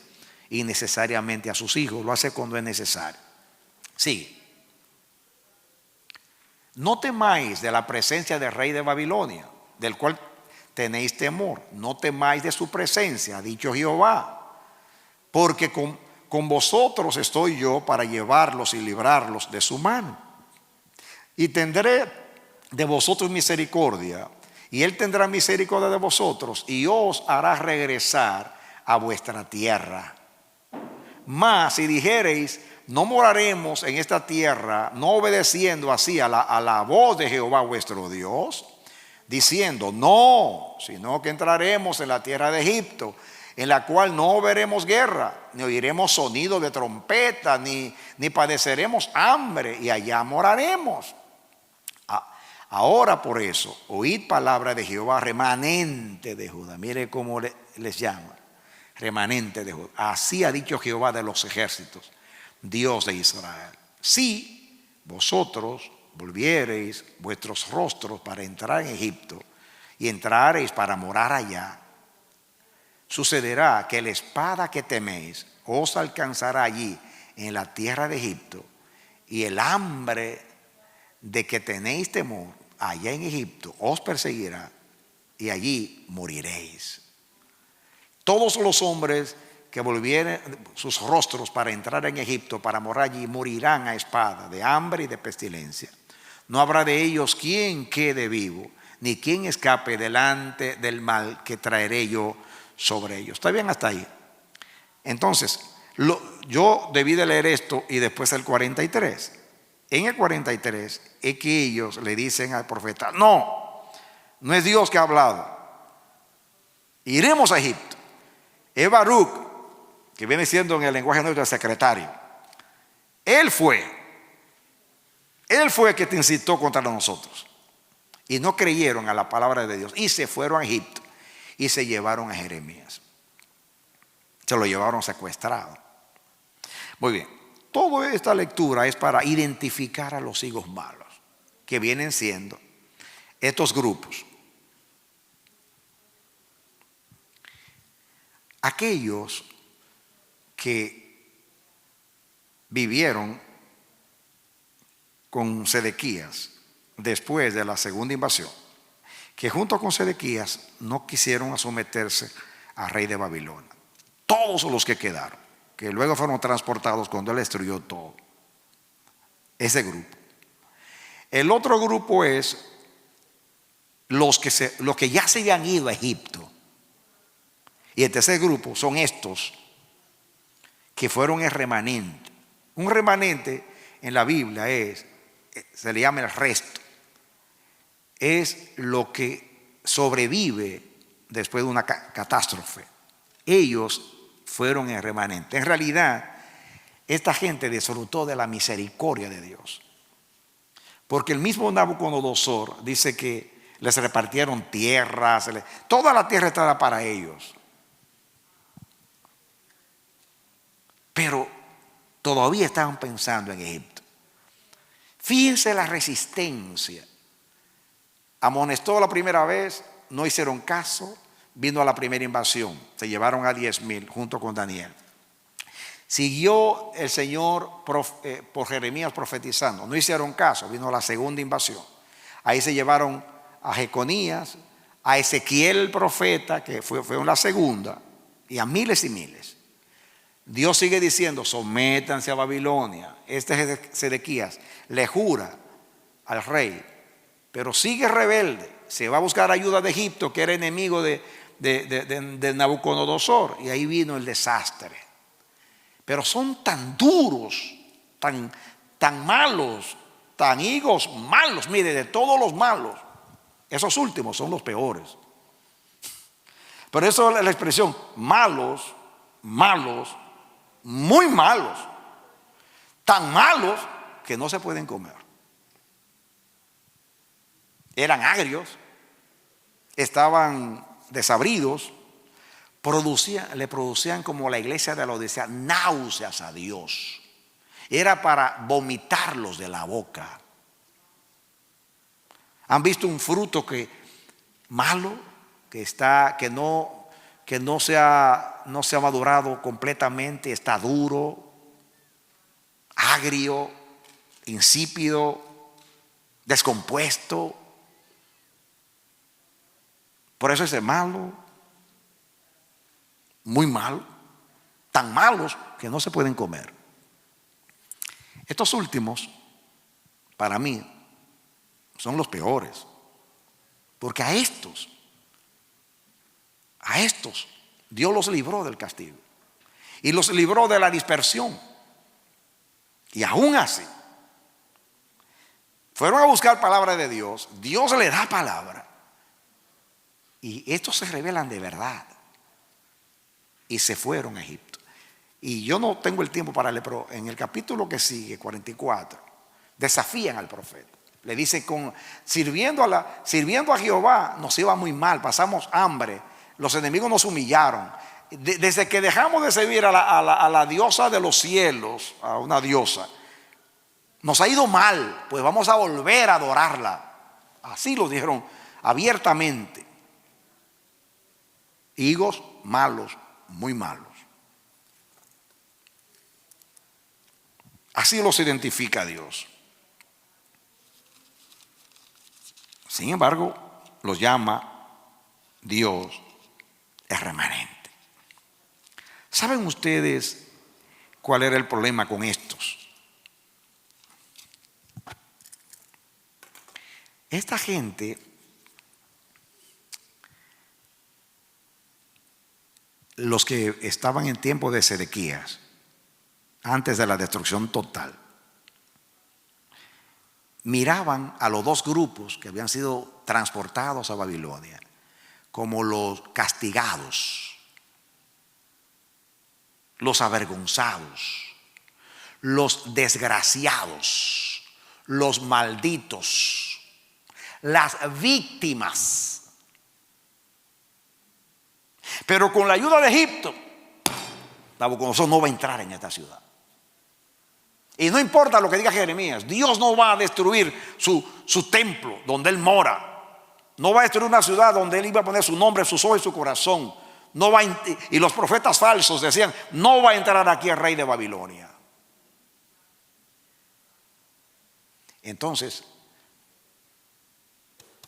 innecesariamente a sus hijos, lo hace cuando es necesario. Sigue. No temáis de la presencia del rey de Babilonia, del cual tenéis temor. No temáis de su presencia, ha dicho Jehová, porque con vosotros estoy yo para llevarlos y librarlos de su mano. Y tendré de vosotros misericordia, y él tendrá misericordia de vosotros, y os hará regresar a vuestra tierra. Mas si dijereis: no moraremos en esta tierra, no obedeciendo así a la voz de Jehová vuestro Dios, diciendo: no, sino que entraremos en la tierra de Egipto, en la cual no veremos guerra, ni oiremos sonido de trompeta, ni padeceremos hambre, y allá moraremos. Ahora por eso, oíd palabra de Jehová, remanente de Judá. Mire cómo les llama, remanente de Judá. Así ha dicho Jehová de los ejércitos, Dios de Israel: si vosotros volviereis vuestros rostros para entrar en Egipto, y entrareis para morar allá, sucederá que la espada que teméis os alcanzará allí en la tierra de Egipto, y el hambre de que tenéis temor allá en Egipto os perseguirá, y allí moriréis. Todos los hombres que volvieren sus rostros para entrar en Egipto, para morar allí, morirán a espada, de hambre y de pestilencia. No habrá de ellos quien quede vivo, ni quien escape delante del mal que traeré yo sobre ellos. ¿Está bien hasta ahí? Entonces, yo debí de leer esto y después el 43. En el 43 es que ellos le dicen al profeta: no es Dios que ha hablado, iremos a Egipto. Es Baruch, que viene siendo en el lenguaje nuestro el secretario. Él fue que te incitó contra nosotros. Y no creyeron a la palabra de Dios y se fueron a Egipto y se llevaron a Jeremías. Se lo llevaron secuestrado. Muy bien, toda esta lectura es para identificar a los hijos malos, que vienen siendo estos grupos. Aquellos que vivieron con Sedequías después de la segunda invasión, que junto con Sedequías no quisieron someterse al rey de Babilonia. Todos los que quedaron, que luego fueron transportados cuando él destruyó todo. Ese grupo. El otro grupo es los que ya se habían ido a Egipto. Y el tercer grupo son estos que fueron el remanente. Un remanente en la Biblia se le llama el resto. Es lo que sobrevive después de una catástrofe. Ellos fueron el remanente. En realidad, esta gente disfrutó de la misericordia de Dios. Porque el mismo Nabucodonosor dice que les repartieron tierras, toda la tierra estaba para ellos. Pero todavía estaban pensando en Egipto. Fíjense la resistencia. Amonestó la primera vez, no hicieron caso, vino a la primera invasión, se llevaron a 10,000 junto con Daniel. Siguió el Señor por Jeremías profetizando, no hicieron caso, vino la segunda invasión. Ahí se llevaron a Jeconías, a Ezequiel el profeta, que fue en la segunda, y a miles y miles. Dios sigue diciendo: sométanse a Babilonia. Este Sedequías le jura al rey, pero sigue rebelde. Se va a buscar ayuda de Egipto, que era enemigo de Nabucodonosor, y ahí vino el desastre. Pero son tan duros, tan malos, tan higos malos. Mire, de todos los malos, esos últimos son los peores. Por eso la expresión malos, muy malos, tan malos que no se pueden comer. Eran agrios, estaban desabridos, le producían, como la iglesia de la Odisea, náuseas a Dios. Era para vomitarlos de la boca. ¿Han visto un fruto malo, que no se ha madurado completamente, está duro, agrio, insípido, descompuesto? Por eso es malo, muy malo, tan malos que no se pueden comer. Estos últimos, para mí, son los peores, porque a estos Dios los libró del castigo y los libró de la dispersión. Y aún así fueron a buscar palabra de Dios. Dios le da palabra y estos se revelan de verdad y se fueron a Egipto. Y yo no tengo el tiempo para leer, pero en el capítulo que sigue, 44, desafían al profeta. Le dice: sirviendo a Jehová nos iba muy mal, pasamos hambre, los enemigos nos humillaron. Desde que dejamos de servir a la diosa de los cielos, a una diosa, nos ha ido mal, pues vamos a volver a adorarla. Así lo dijeron abiertamente. Higos malos, muy malos. Así los identifica Dios. Sin embargo, los llama Dios el remanente. ¿Saben ustedes cuál era el problema con estos? esta gente, los que estaban en tiempo de Sedequías, antes de la destrucción total, miraban a los dos grupos que habían sido transportados a Babilonia como los castigados, los avergonzados, los desgraciados, los malditos, las víctimas. Pero con la ayuda de Egipto, Nabucodonosor no va a entrar en esta ciudad. Y no importa lo que diga Jeremías, Dios no va a destruir su templo donde Él mora. No va a destruir una ciudad donde Él iba a poner su nombre, sus ojos y su corazón. No va y los profetas falsos decían, no va a entrar aquí el rey de Babilonia. Entonces,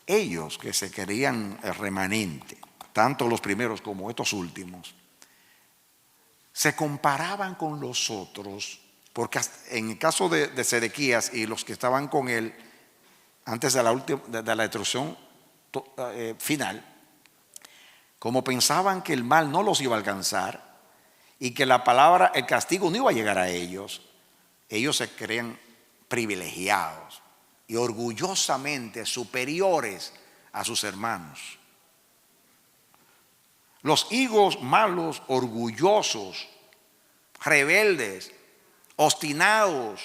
ellos que se creían el remanente, tanto los primeros como estos últimos, se comparaban con los otros, porque en el caso de Sedequías y los que estaban con él antes de la destrucción final, como pensaban que el mal no los iba a alcanzar y que el castigo no iba a llegar a ellos, ellos se creían privilegiados y orgullosamente superiores a sus hermanos. Los higos malos, orgullosos, rebeldes, obstinados,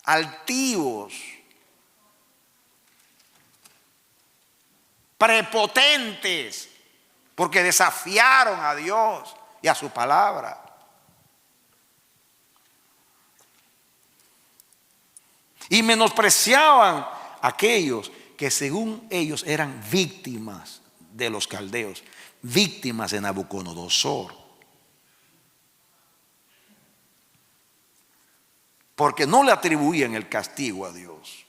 altivos, prepotentes, porque desafiaron a Dios y a su palabra. Y menospreciaban a aquellos que según ellos eran víctimas de los caldeos, víctimas de Nabucodonosor. Porque no le atribuían el castigo a Dios.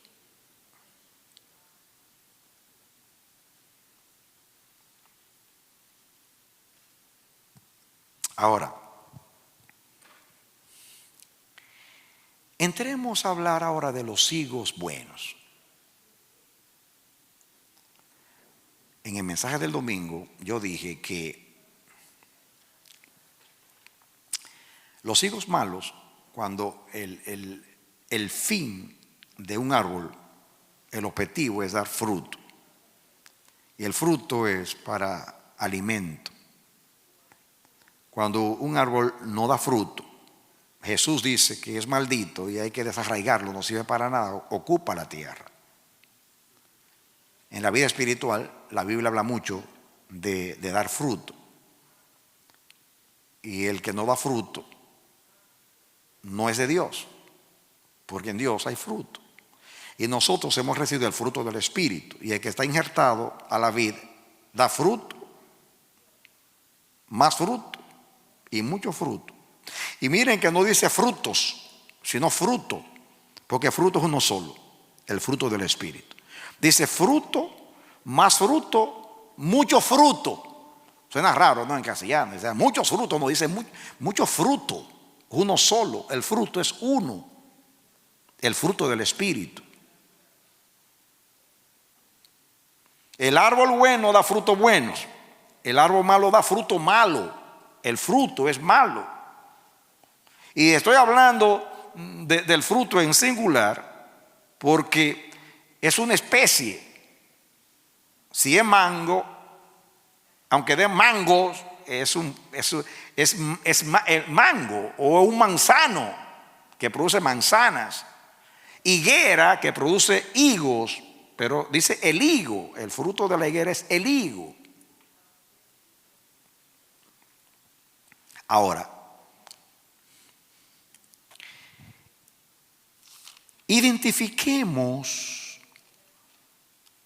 Ahora, entremos a hablar ahora de los higos buenos. En el mensaje del domingo yo dije que los higos malos, cuando el fin de un árbol, el objetivo es dar fruto, y el fruto es para alimento. Cuando un árbol no da fruto, Jesús dice que es maldito y hay que desarraigarlo, no sirve para nada, ocupa la tierra. En la vida espiritual, la Biblia habla mucho de dar fruto. Y el que no da fruto no es de Dios, porque en Dios hay fruto. Y nosotros hemos recibido el fruto del Espíritu. Y el que está injertado a la vid da fruto, más fruto y mucho fruto. Y miren que no dice frutos, sino fruto, porque fruto es uno solo, el fruto del Espíritu. Dice fruto, más fruto, mucho fruto. Suena raro, ¿no? En castellano, dice muchos frutos, no dice mucho fruto, uno solo, el fruto es uno, el fruto del Espíritu. El árbol bueno da frutos buenos, el árbol malo da fruto malo, el fruto es malo. Y estoy hablando del fruto en singular porque es una especie. Si es mango, aunque dé mangos, es el mango, o un manzano que produce manzanas, higuera que produce higos, pero dice el higo, el fruto de la higuera es el higo. Ahora, identifiquemos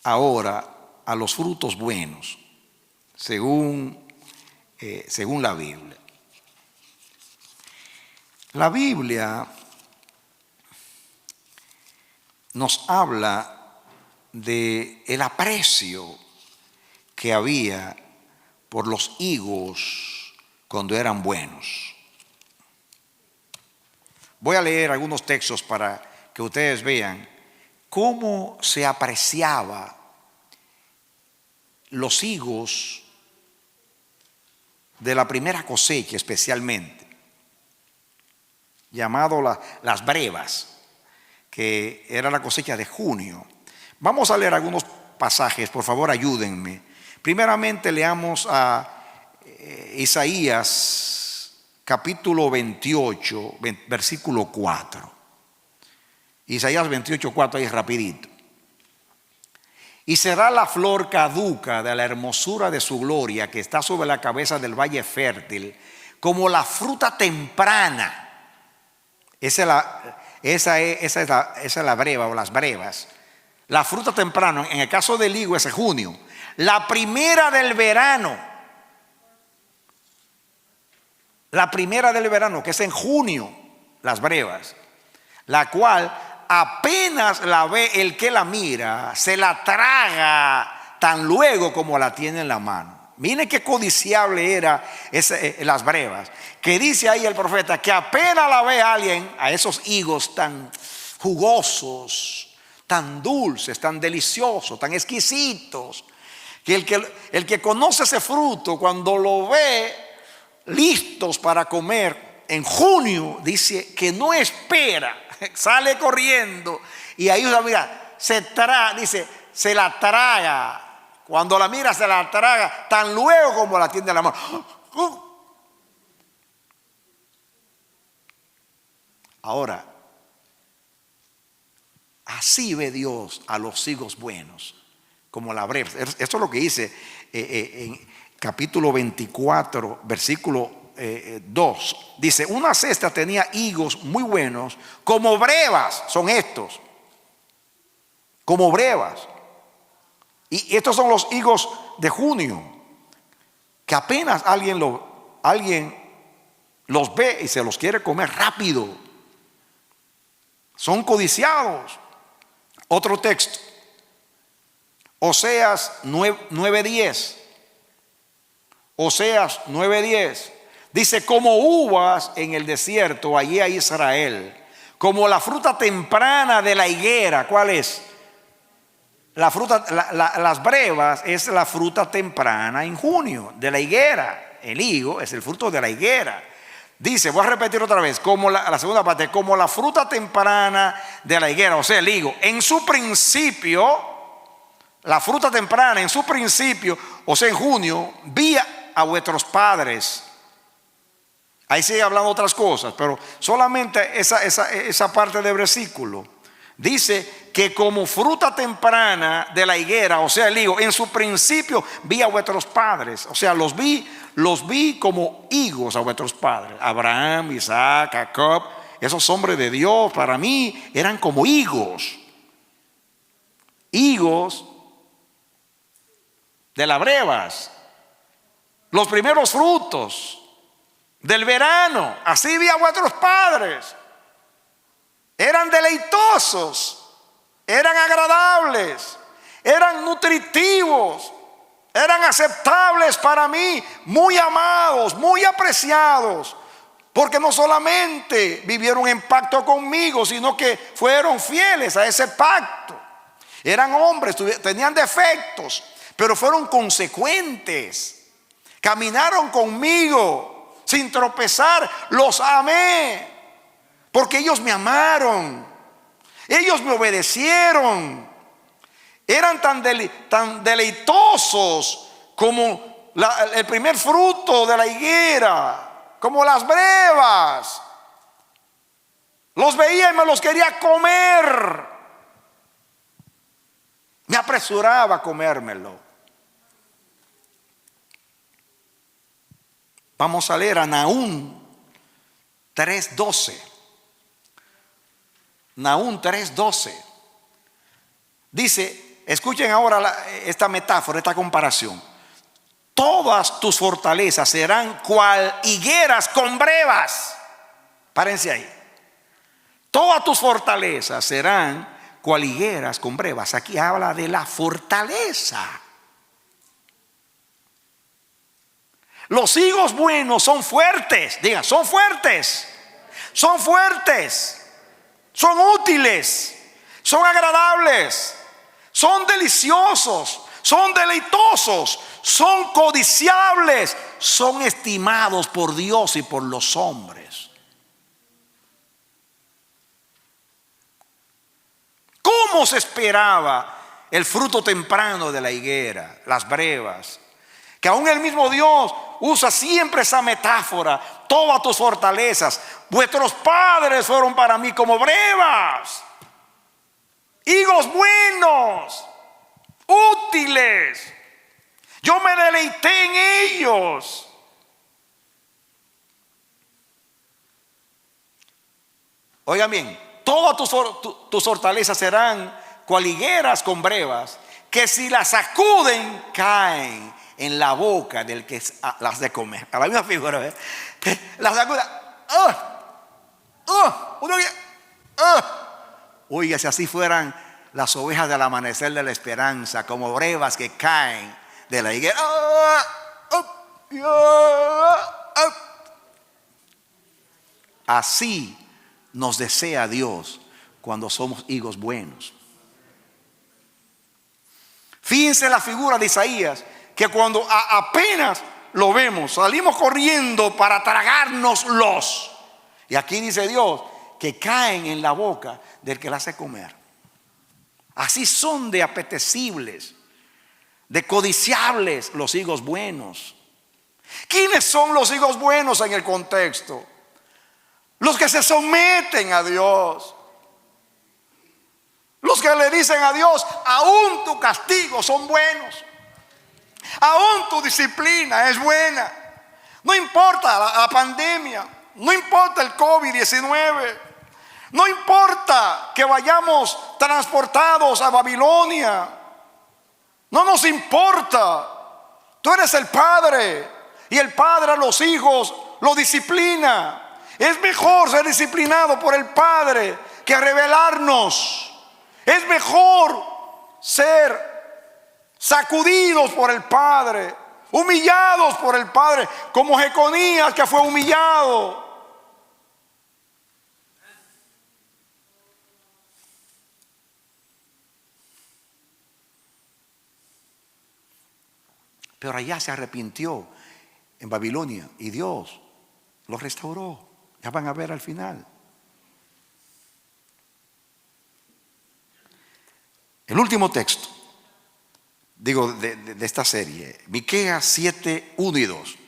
ahora a los frutos buenos según la Biblia. La Biblia nos habla de el aprecio que había por los higos cuando eran buenos. Voy a leer algunos textos para que ustedes vean cómo se apreciaba los higos de la primera cosecha, especialmente, llamado las brevas, que era la cosecha de junio. Vamos a leer algunos pasajes, por favor, ayúdenme. Primeramente leamos a Isaías capítulo 28, versículo 4. Isaías 28, 4, ahí rapidito. Y será la flor caduca de la hermosura de su gloria, que está sobre la cabeza del valle fértil, como la fruta temprana. Esa es la breva o las brevas. La fruta temprana, en el caso del higo es en junio. La primera del verano. La primera del verano, que es en junio, las brevas. La cual apenas la ve el que la mira, se la traga tan luego como la tiene en la mano. Miren qué codiciable era las brevas. Que dice ahí el profeta que apenas la ve alguien, a esos higos tan jugosos, tan dulces, tan deliciosos, tan exquisitos, que el que conoce ese fruto, cuando lo ve listos para comer en junio, dice que no espera, sale corriendo y ahí mira, se la traga. Cuando la mira se la traga tan luego como la tiene en la mano. Ahora, así ve Dios a los higos buenos, como la breva. Esto es lo que dice en capítulo 24, versículo 2. Dice: una cesta tenía higos muy buenos, como brevas son estos, como brevas. Y estos son los higos de junio, que apenas alguien los ve y se los quiere comer rápido. Son codiciados. Otro texto, Oseas 9:10. Oseas 9:10. Dice: como uvas en el desierto, allí a Israel, como la fruta temprana de la higuera. ¿Cuál es? La fruta, las brevas es la fruta temprana en junio de la higuera. El higo es el fruto de la higuera. Dice, voy a repetir otra vez, como la segunda parte, como la fruta temprana de la higuera, o sea, el higo. En su principio, la fruta temprana, en su principio, o sea, en junio, vi a vuestros padres. Ahí sigue hablando otras cosas, pero solamente esa parte del versículo. Dice que como fruta temprana de la higuera, o sea, el higo, en su principio vi a vuestros padres. O sea, los vi como higos a vuestros padres. Abraham, Isaac, Jacob, esos hombres de Dios para mí eran como higos. Higos de las brevas. Los primeros frutos del verano. Así vi a vuestros padres. Eran deleitosos, eran agradables, eran nutritivos, eran aceptables para mí, muy amados, muy apreciados, porque no solamente vivieron en pacto conmigo, sino que fueron fieles a ese pacto. Eran hombres, tenían defectos, pero fueron consecuentes. Caminaron conmigo sin tropezar, los amé. Porque ellos me amaron, ellos me obedecieron, eran tan deleitosos como el primer fruto de la higuera, como las brevas. Los veía y me los quería comer. Me apresuraba a comérmelo. Vamos a leer a Nahum 3:12. Nahum 3:12 dice, escuchen ahora esta metáfora, esta comparación. Todas tus fortalezas serán cual higueras con brevas. Párense ahí. Todas tus fortalezas serán cual higueras con brevas. Aquí habla de la fortaleza. Los higos buenos son fuertes. Digan, son fuertes. Son fuertes. Son útiles, son agradables, son deliciosos, son deleitosos, son codiciables, son estimados por Dios y por los hombres. ¿Cómo se esperaba el fruto temprano de la higuera, las brevas? Que aún el mismo Dios usa siempre esa metáfora: todas tus fortalezas, vuestros padres fueron para mí como brevas, higos buenos, útiles. Yo me deleité en ellos. Oigan bien, todas tus fortalezas serán cual higueras con brevas, que si las sacuden caen en la boca del que las de comer. A la misma figura, ¿eh? Las sacuda. Oiga, si así fueran las ovejas del amanecer de la esperanza, como brevas que caen de la higuera. Así nos desea Dios cuando somos higos buenos. Fíjense la figura de Isaías, que cuando apenas lo vemos, salimos corriendo para tragárnoslos. Y aquí dice Dios que caen en la boca del que la hace comer. Así son de apetecibles, de codiciables los higos buenos. ¿Quiénes son los higos buenos en el contexto? Los que se someten a Dios. Los que le dicen a Dios: aún tu castigo son buenos, aún tu disciplina es buena. No importa la pandemia, no importa el COVID-19, no importa que vayamos transportados a Babilonia, no nos importa. Tú eres el Padre, y el Padre a los hijos los disciplina. Es mejor ser disciplinado por el Padre que rebelarnos. Es mejor ser sacudidos por el Padre, humillados por el Padre, como Jeconías, que fue humillado. Pero allá se arrepintió en Babilonia y Dios lo restauró. Ya van a ver al final. El último texto, digo, de esta serie, Miqueas 7, 1 y 2.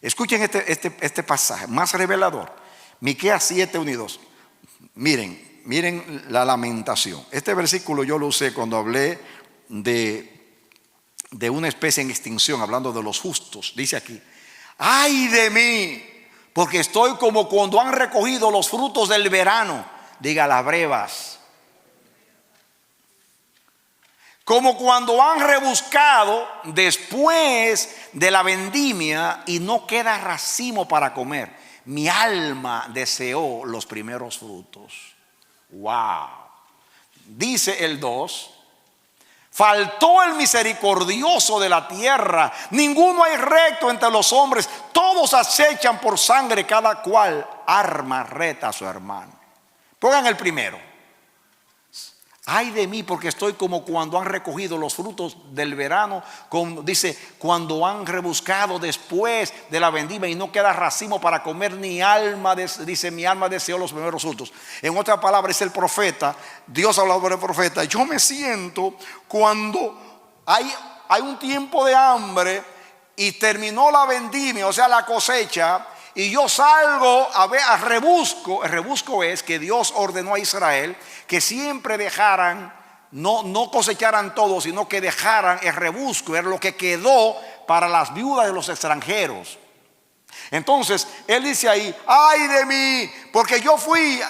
Escuchen este pasaje más revelador. Miqueas 7, 1 y 2. Miren la lamentación. Este versículo yo lo usé cuando hablé de una especie en extinción, hablando de los justos. Dice aquí: ay de mí, porque estoy como cuando han recogido los frutos del verano. Diga las brevas. Como cuando han rebuscado después de la vendimia y no queda racimo para comer. Mi alma deseó los primeros frutos. Wow. Dice el 2: faltó el misericordioso de la tierra, ninguno hay recto entre los hombres, todos acechan por sangre, cada cual arma reta a su hermano. Pongan el primero. Ay de mí, porque estoy como cuando han recogido los frutos del verano, dice, cuando han rebuscado después de la vendimia y no queda racimo para comer, ni alma, dice, mi alma deseó los primeros frutos. En otras palabras, es el profeta, Dios ha hablado por el profeta: yo me siento cuando hay un tiempo de hambre y terminó la vendimia, o sea, la cosecha, y yo salgo a rebusco. El rebusco es que Dios ordenó a Israel que siempre dejaran, no cosecharan todo, sino que dejaran el rebusco, era lo que quedó para las viudas de los extranjeros. Entonces él dice ahí: ay de mí, porque yo fui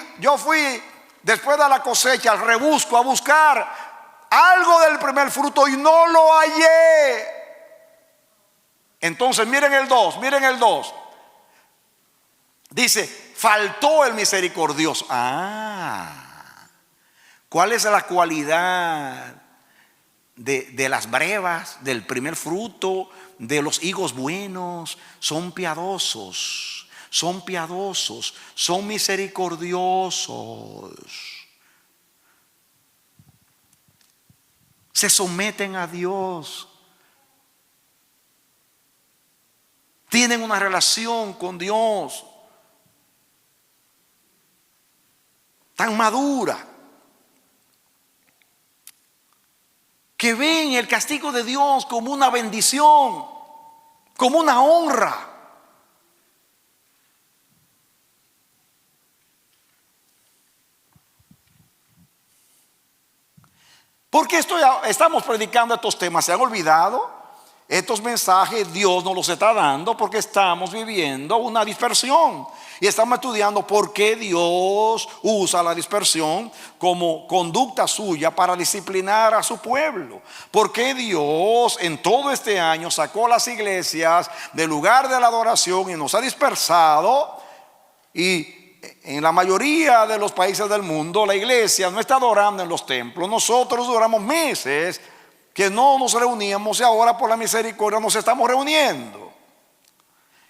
después de la cosecha al rebusco a buscar algo del primer fruto y no lo hallé. Entonces miren el 2. Dice: faltó el misericordioso. ¿Cuál es la cualidad de las brevas, del primer fruto, de los higos buenos? Son piadosos, son misericordiosos. se someten a Dios, tienen una relación con Dios tan madura, que ven el castigo de Dios como una bendición, como una honra. ¿Por qué estamos predicando estos temas? ¿Se han olvidado? Estos mensajes Dios nos los está dando porque estamos viviendo una dispersión. Y estamos estudiando por qué Dios usa la dispersión como conducta suya para disciplinar a su pueblo. Por qué Dios en todo este año sacó las iglesias del lugar de la adoración y nos ha dispersado. Y en la mayoría de los países del mundo la iglesia no está adorando en los templos. Nosotros duramos meses que no nos reuníamos y ahora por la misericordia nos estamos reuniendo.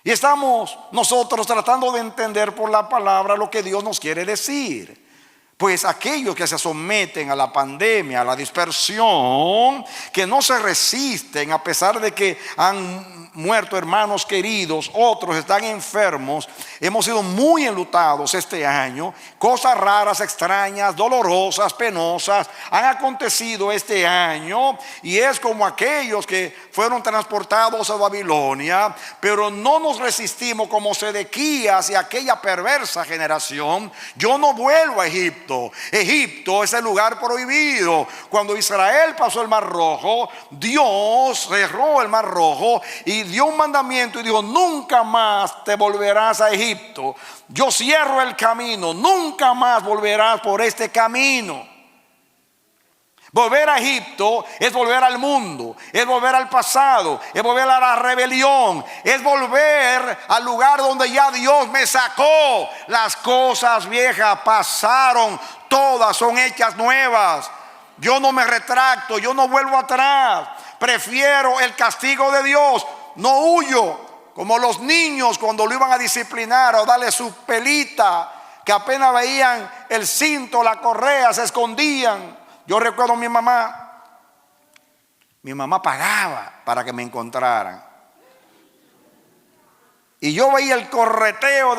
Y estamos nosotros tratando de entender por la palabra lo que Dios nos quiere decir. Pues aquellos que se someten a la pandemia, a la dispersión, que no se resisten a pesar de que han muerto hermanos queridos, otros están enfermos, hemos sido muy enlutados este año. Cosas raras, extrañas, dolorosas, penosas han acontecido este año, y es como aquellos que fueron transportados a Babilonia, pero no nos resistimos como Sedequías y aquella perversa generación. Yo no vuelvo a Egipto. Egipto es el lugar prohibido. Cuando Israel pasó el Mar Rojo, Dios cerró el Mar Rojo y dio un mandamiento y dijo: nunca más te volverás a Egipto. Yo cierro el camino, nunca más volverás por este camino. Volver a Egipto es volver al mundo, es volver al pasado, es volver a la rebelión, es volver al lugar donde ya Dios me sacó. Las cosas viejas pasaron, todas son hechas nuevas. Yo no me retracto, yo no vuelvo atrás. Prefiero el castigo de Dios, no huyo. Como los niños cuando lo iban a disciplinar o darle su pelita, que apenas veían el cinto, la correa, se escondían. Yo recuerdo a mi mamá pagaba para que me encontraran. Y yo veía el correteo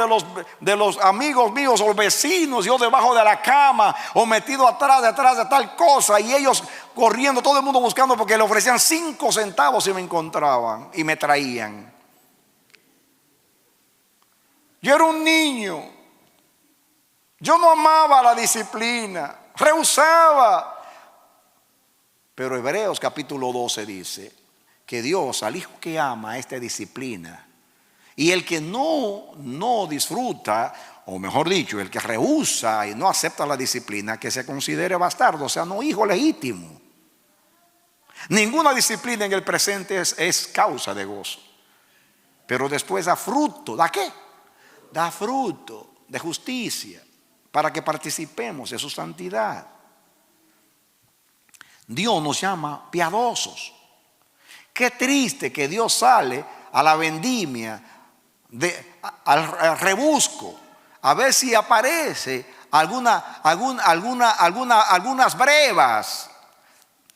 de los amigos míos o vecinos, yo debajo de la cama o metido detrás de tal cosa, y ellos corriendo, todo el mundo buscando, porque le ofrecían 5 centavos si me encontraban y me traían. Yo era un niño, yo no amaba la disciplina, rehusaba. Pero Hebreos capítulo 12 dice que Dios al hijo que ama esta disciplina, y el que no disfruta, o mejor dicho, el que rehúsa y no acepta la disciplina, que se considere bastardo, o sea, no hijo legítimo. Ninguna disciplina en el presente es causa de gozo, pero después da fruto. ¿Da qué? Da fruto de justicia, para que participemos de su santidad. Dios nos llama piadosos. Qué triste que Dios sale a la vendimia, al rebusco, a ver si aparece algunas brevas,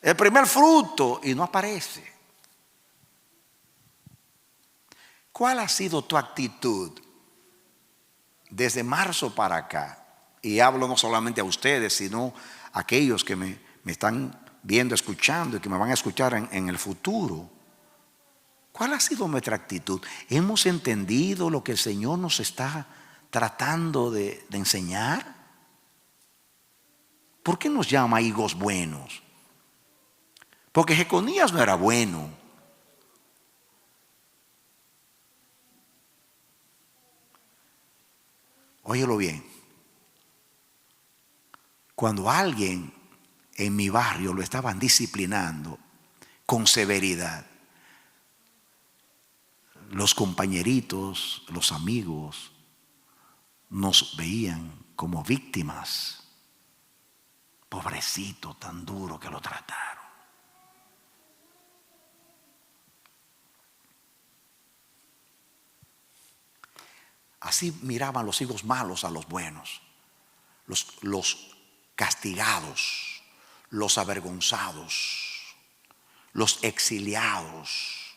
el primer fruto, y no aparece. ¿Cuál ha sido tu actitud desde marzo para acá? Y hablo no solamente a ustedes, sino a aquellos que me están viendo, escuchando, y que me van a escuchar en el futuro. ¿Cuál ha sido nuestra actitud? ¿Hemos entendido lo que el Señor nos está tratando de enseñar? ¿Por qué nos llama higos buenos? Porque Jeconías no era bueno. Óyelo bien. Cuando alguien en mi barrio lo estaban disciplinando con severidad, los compañeritos, los amigos, nos veían como víctimas. Pobrecito, tan duro que lo trataron. Así miraban los hijos malos a los buenos, los castigados, los avergonzados. los exiliados.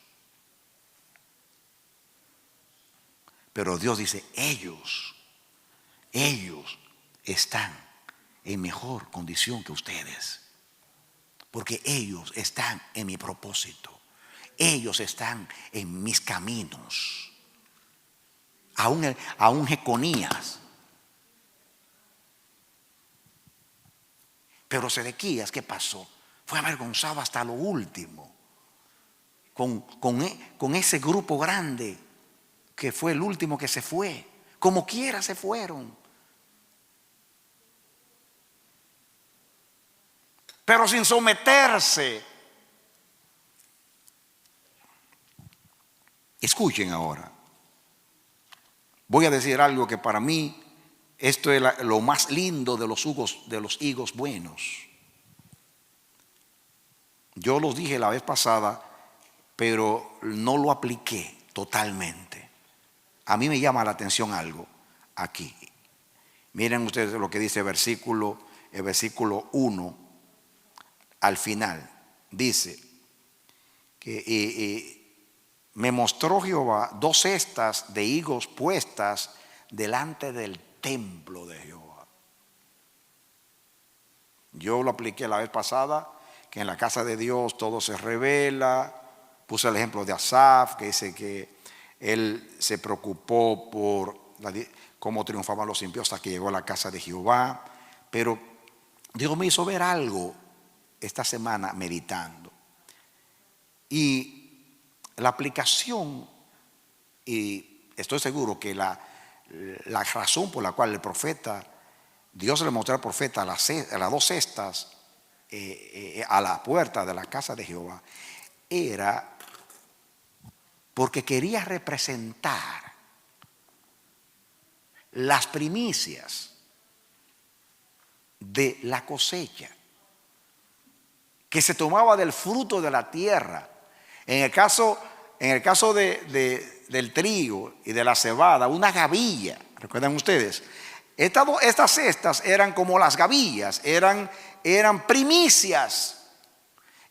Pero Dios dice, ellos están en mejor condición que ustedes, porque ellos están en mi propósito, ellos están en mis caminos. Aún Jeconías. Pero Sedequías, ¿qué pasó? Fue avergonzado hasta lo último con ese grupo grande que fue el último que se fue. Como quiera se fueron. Pero sin someterse. Escuchen ahora. Voy a decir algo que para mí esto es lo más lindo de los higos buenos. Yo los dije la vez pasada, pero no lo apliqué totalmente. A mí me llama la atención algo aquí. Miren ustedes lo que dice el versículo 1 al final. Dice que me mostró Jehová 2 cestas de higos puestas delante del templo de Jehová. Yo lo apliqué la vez pasada, que en la casa de Dios todo se revela. Puse el ejemplo de Asaf, que dice que él se preocupó por cómo triunfaban los impíos hasta que llegó a la casa de Jehová. Pero Dios me hizo ver algo esta semana meditando. Y la aplicación, y estoy seguro que la razón por la cual el profeta, Dios le mostró al profeta las 2 cestas a la puerta de la casa de Jehová, era porque quería representar las primicias de la cosecha que se tomaba del fruto de la tierra. En el caso del trigo y de la cebada, una gavilla. ¿Recuerdan ustedes? Estas cestas eran como las gavillas, eran primicias.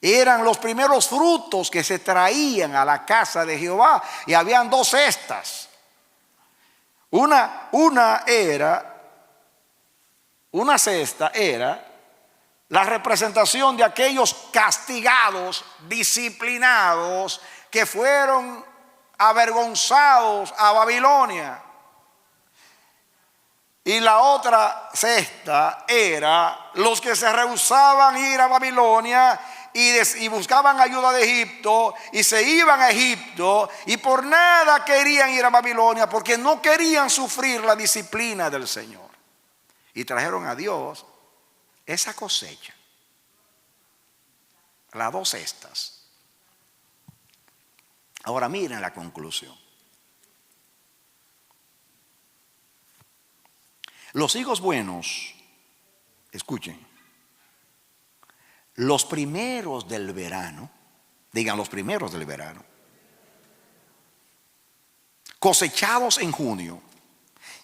Eran los primeros frutos que se traían a la casa de Jehová. Y habían 2 cestas. Una cesta era la representación de aquellos castigados, disciplinados, que fueron avergonzados a Babilonia. Y la otra cesta era los que se rehusaban ir a Babilonia y buscaban ayuda de Egipto y se iban a Egipto y por nada querían ir a Babilonia porque no querían sufrir la disciplina del Señor. Y trajeron a Dios esa cosecha, las 2 cestas. Ahora miren la conclusión. Los higos buenos, escuchen, los primeros del verano, digan los primeros del verano, cosechados en junio,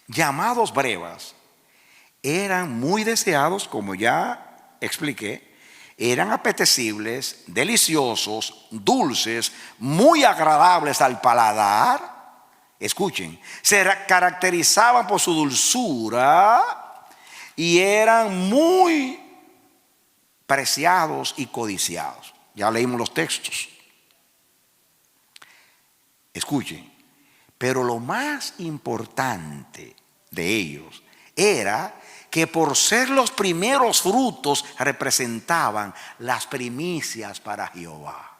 llamados brevas, eran muy deseados, como ya expliqué, eran apetecibles, deliciosos, dulces, muy agradables al paladar. Escuchen, se caracterizaban por su dulzura y eran muy preciados y codiciados. Ya leímos los textos. Escuchen, pero lo más importante de ellos era que por ser los primeros frutos representaban las primicias para Jehová.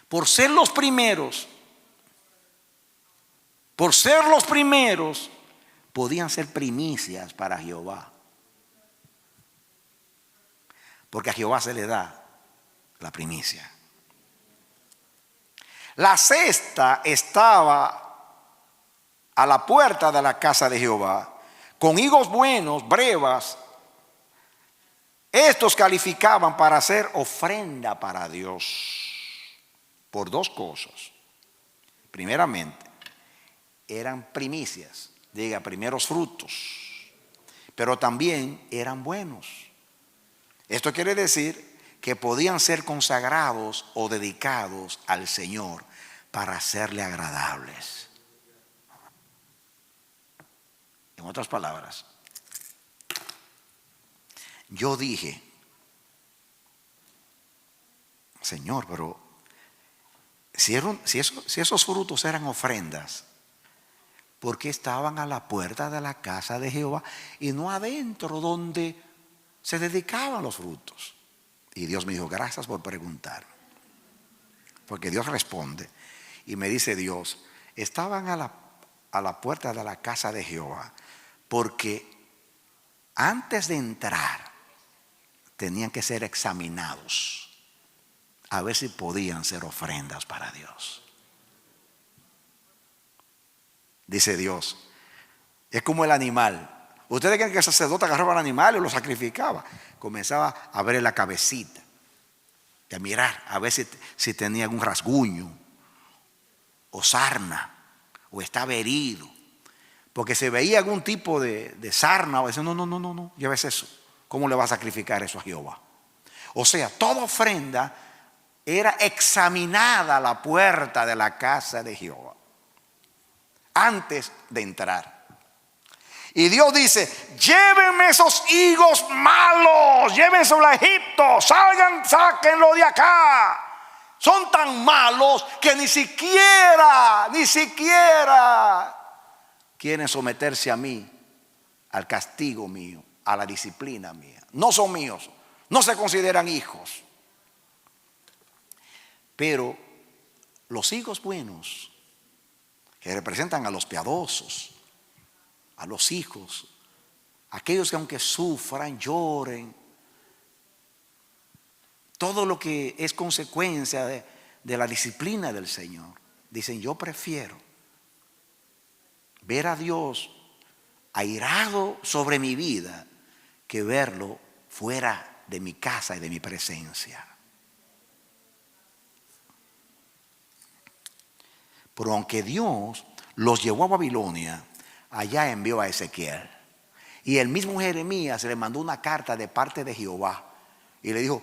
Por ser los primeros, podían ser primicias para Jehová. Porque a Jehová se le da la primicia. La cesta estaba a la puerta de la casa de Jehová, con higos buenos, brevas. Estos calificaban para hacer ofrenda para Dios. Por 2 cosas. Primeramente, eran primicias, diga primeros frutos. pero también eran buenos. Esto quiere decir que podían ser consagrados o dedicados al Señor para hacerle agradables. En otras palabras, yo dije, Señor, pero si esos frutos eran ofrendas, ¿por qué estaban a la puerta de la casa de Jehová y no adentro donde se dedicaban los frutos? Y Dios me dijo, gracias por preguntar. Porque Dios responde y me dice Dios, estaban a la puerta de la casa de Jehová porque antes de entrar tenían que ser examinados a ver si podían ser ofrendas para Dios. Dice Dios, es como el animal. Ustedes creen que el sacerdote agarraba al animal y lo sacrificaba. Comenzaba a ver la cabecita y a mirar a ver si tenía algún rasguño o sarna o estaba herido. Porque se veía algún tipo de sarna o decía, no, lleves eso. ¿Cómo le va a sacrificar eso a Jehová? O sea, toda ofrenda era examinada a la puerta de la casa de Jehová antes de entrar. Y Dios dice, llévenme esos higos malos, llévenselo a Egipto, salgan, sáquenlo de acá. Son tan malos que ni siquiera quieren someterse a mí, al castigo mío, a la disciplina mía. No son míos, no se consideran hijos. Pero los hijos buenos, que representan a los piadosos, a los hijos, aquellos que aunque sufran, lloren, todo lo que es consecuencia de la disciplina del Señor, dicen, yo prefiero ver a Dios airado sobre mi vida que verlo fuera de mi casa y de mi presencia. Pero aunque Dios los llevó a Babilonia, allá envió a Ezequiel. Y el mismo Jeremías le mandó una carta de parte de Jehová. Y le dijo,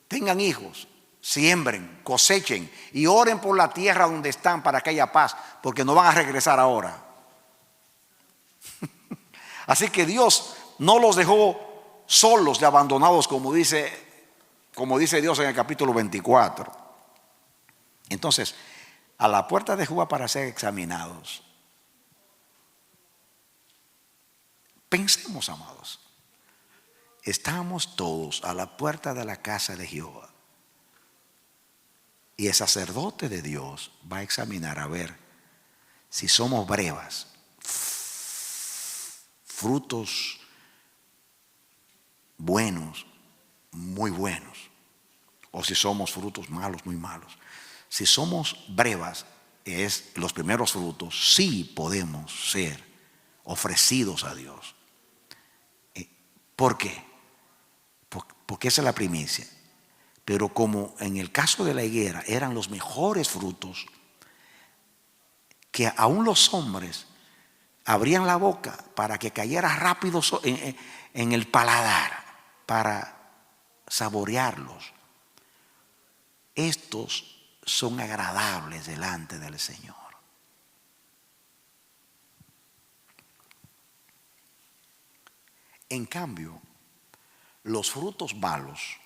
tengan hijos, siembren, cosechen y oren por la tierra donde están para que haya paz, porque no van a regresar ahora. Así que Dios no los dejó solos y abandonados como dice Dios en el capítulo 24. Entonces, a la puerta de Jehová para ser examinados. Pensemos, amados, estamos todos a la puerta de la casa de Jehová y el sacerdote de Dios va a examinar a ver si somos brevas, frutos buenos, muy buenos, o si somos frutos malos, muy malos. Si somos brevas, es los primeros frutos, sí podemos ser ofrecidos a Dios. ¿Por qué? Porque esa es la primicia. Pero como en el caso de la higuera eran los mejores frutos, que aún los hombres abrían la boca para que cayera rápido en el paladar, para saborearlos. Estos son agradables delante del Señor. En cambio, los frutos malos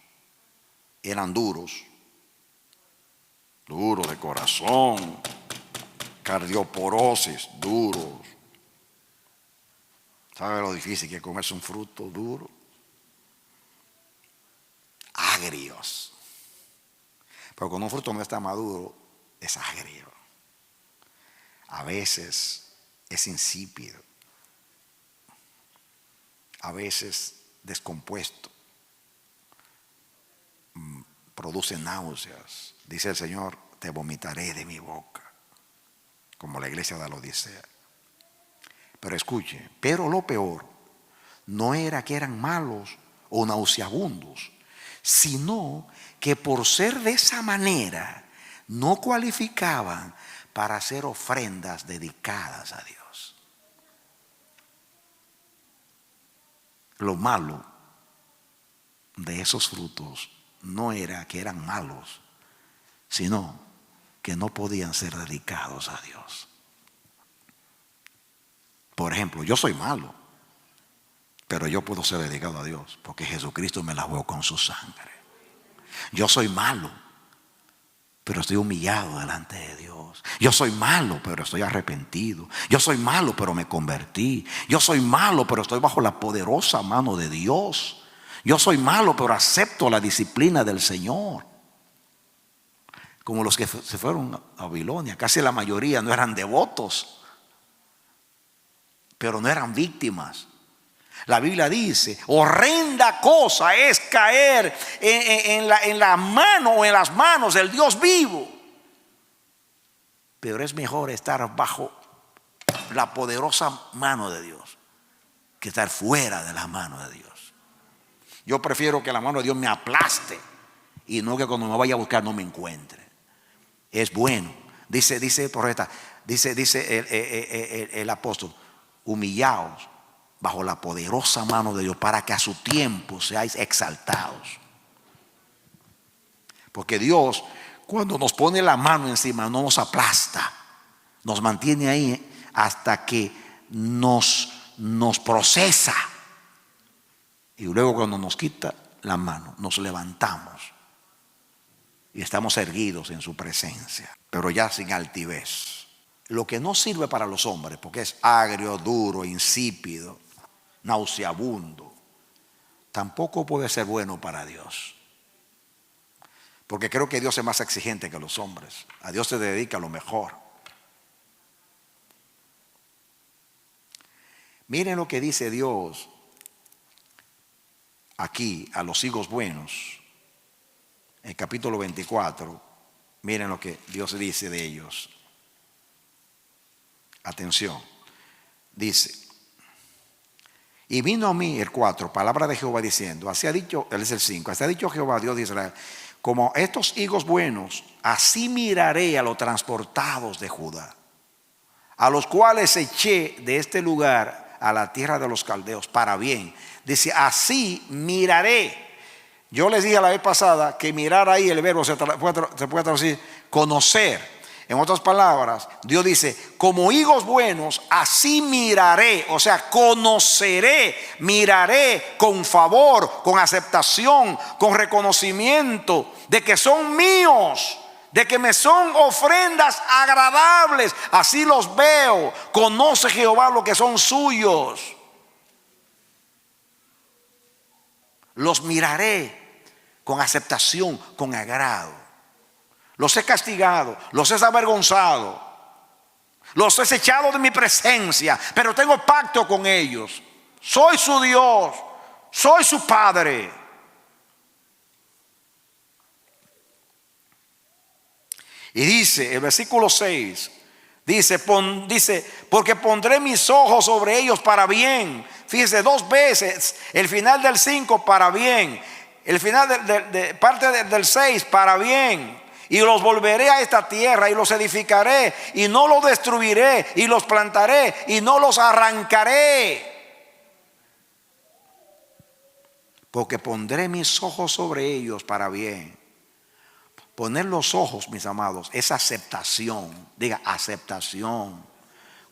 eran duros de corazón, cardioporosis, duros. ¿Sabe lo difícil que es comerse un fruto duro? Agrios. Pero cuando un fruto no está maduro, es agrio. A veces es insípido. A veces descompuesto. Produce náuseas. Dice el Señor, te vomitaré de mi boca. Como la iglesia de la Odisea. Pero escuche, pero lo peor no era que eran malos o nauseabundos, sino que por ser de esa manera no cualificaban para hacer ofrendas dedicadas a Dios. Lo malo de esos frutos no era que eran malos, sino que no podían ser dedicados a Dios. Por ejemplo, yo soy malo, pero yo puedo ser dedicado a Dios porque Jesucristo me lavó con su sangre. Yo soy malo, pero estoy humillado delante de Dios. Yo soy malo, pero estoy arrepentido. Yo soy malo, pero me convertí. Yo soy malo, pero estoy bajo la poderosa mano de Dios. Yo soy malo, pero acepto la disciplina del Señor. Como los que se fueron a Babilonia, casi la mayoría no eran devotos, pero no eran víctimas. La Biblia dice, horrenda cosa es caer en la mano o en las manos del Dios vivo. Pero es mejor estar bajo la poderosa mano de Dios que estar fuera de la mano de Dios. Yo prefiero que la mano de Dios me aplaste y no que cuando me vaya a buscar no me encuentre. Es bueno. Dice el profeta, dice el apóstol, humillaos bajo la poderosa mano de Dios para que a su tiempo seáis exaltados. Porque Dios, cuando nos pone la mano encima, no nos aplasta, nos mantiene ahí hasta que nos procesa. Y luego cuando nos quita la mano, nos levantamos y estamos erguidos en su presencia, pero ya sin altivez. Lo que no sirve para los hombres, porque es agrio, duro, insípido, nauseabundo, tampoco puede ser bueno para Dios. Porque creo que Dios es más exigente que los hombres. A Dios se dedica lo mejor. Miren lo que dice Dios aquí a los higos buenos. En el capítulo 24, miren lo que Dios dice de ellos. Atención, dice: y vino a mí, el 4, palabra de Jehová diciendo, así ha dicho, él es el 5, así ha dicho Jehová, Dios de Israel, como estos higos buenos, así miraré a los transportados de Judá, a los cuales eché de este lugar a la tierra de los caldeos para bien. Dice, así miraré. Yo les dije la vez pasada que mirar ahí, el verbo se puede traducir conocer. En otras palabras, Dios dice, como higos buenos, así miraré, o sea, conoceré, miraré con favor, con aceptación, con reconocimiento de que son míos, de que me son ofrendas agradables. Así los veo. Conoce Jehová lo que son suyos. Los miraré con aceptación, con agrado. Los he castigado, los he avergonzado, los he echado de mi presencia, pero tengo pacto con ellos. Soy su Dios, soy su Padre. Y dice, el versículo 6, dice, porque pondré mis ojos sobre ellos para bien. Fíjese, 2 veces, el final del 5 para bien, el final de parte del 6 para bien. Y los volveré a esta tierra y los edificaré y no los destruiré, y los plantaré y no los arrancaré. Porque pondré mis ojos sobre ellos para bien. Poner los ojos, mis amados, es aceptación. Diga, aceptación.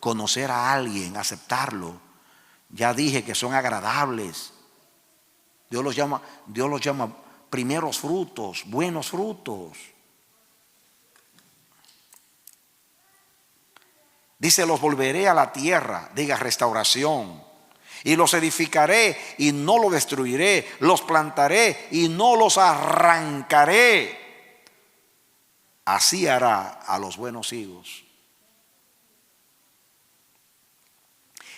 Conocer a alguien, aceptarlo. Ya dije que son agradables. Dios los llama primeros frutos, buenos frutos. Dice, los volveré a la tierra, diga restauración, y los edificaré y no los destruiré, los plantaré y no los arrancaré. Así hará a los buenos higos.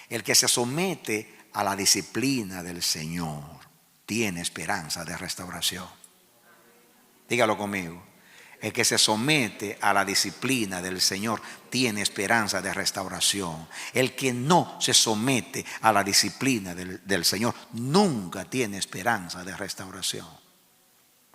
El que se somete a la disciplina del Señor tiene esperanza de restauración. Dígalo conmigo. El que se somete a la disciplina del Señor tiene esperanza de restauración. El que no se somete a la disciplina del Señor nunca tiene esperanza de restauración.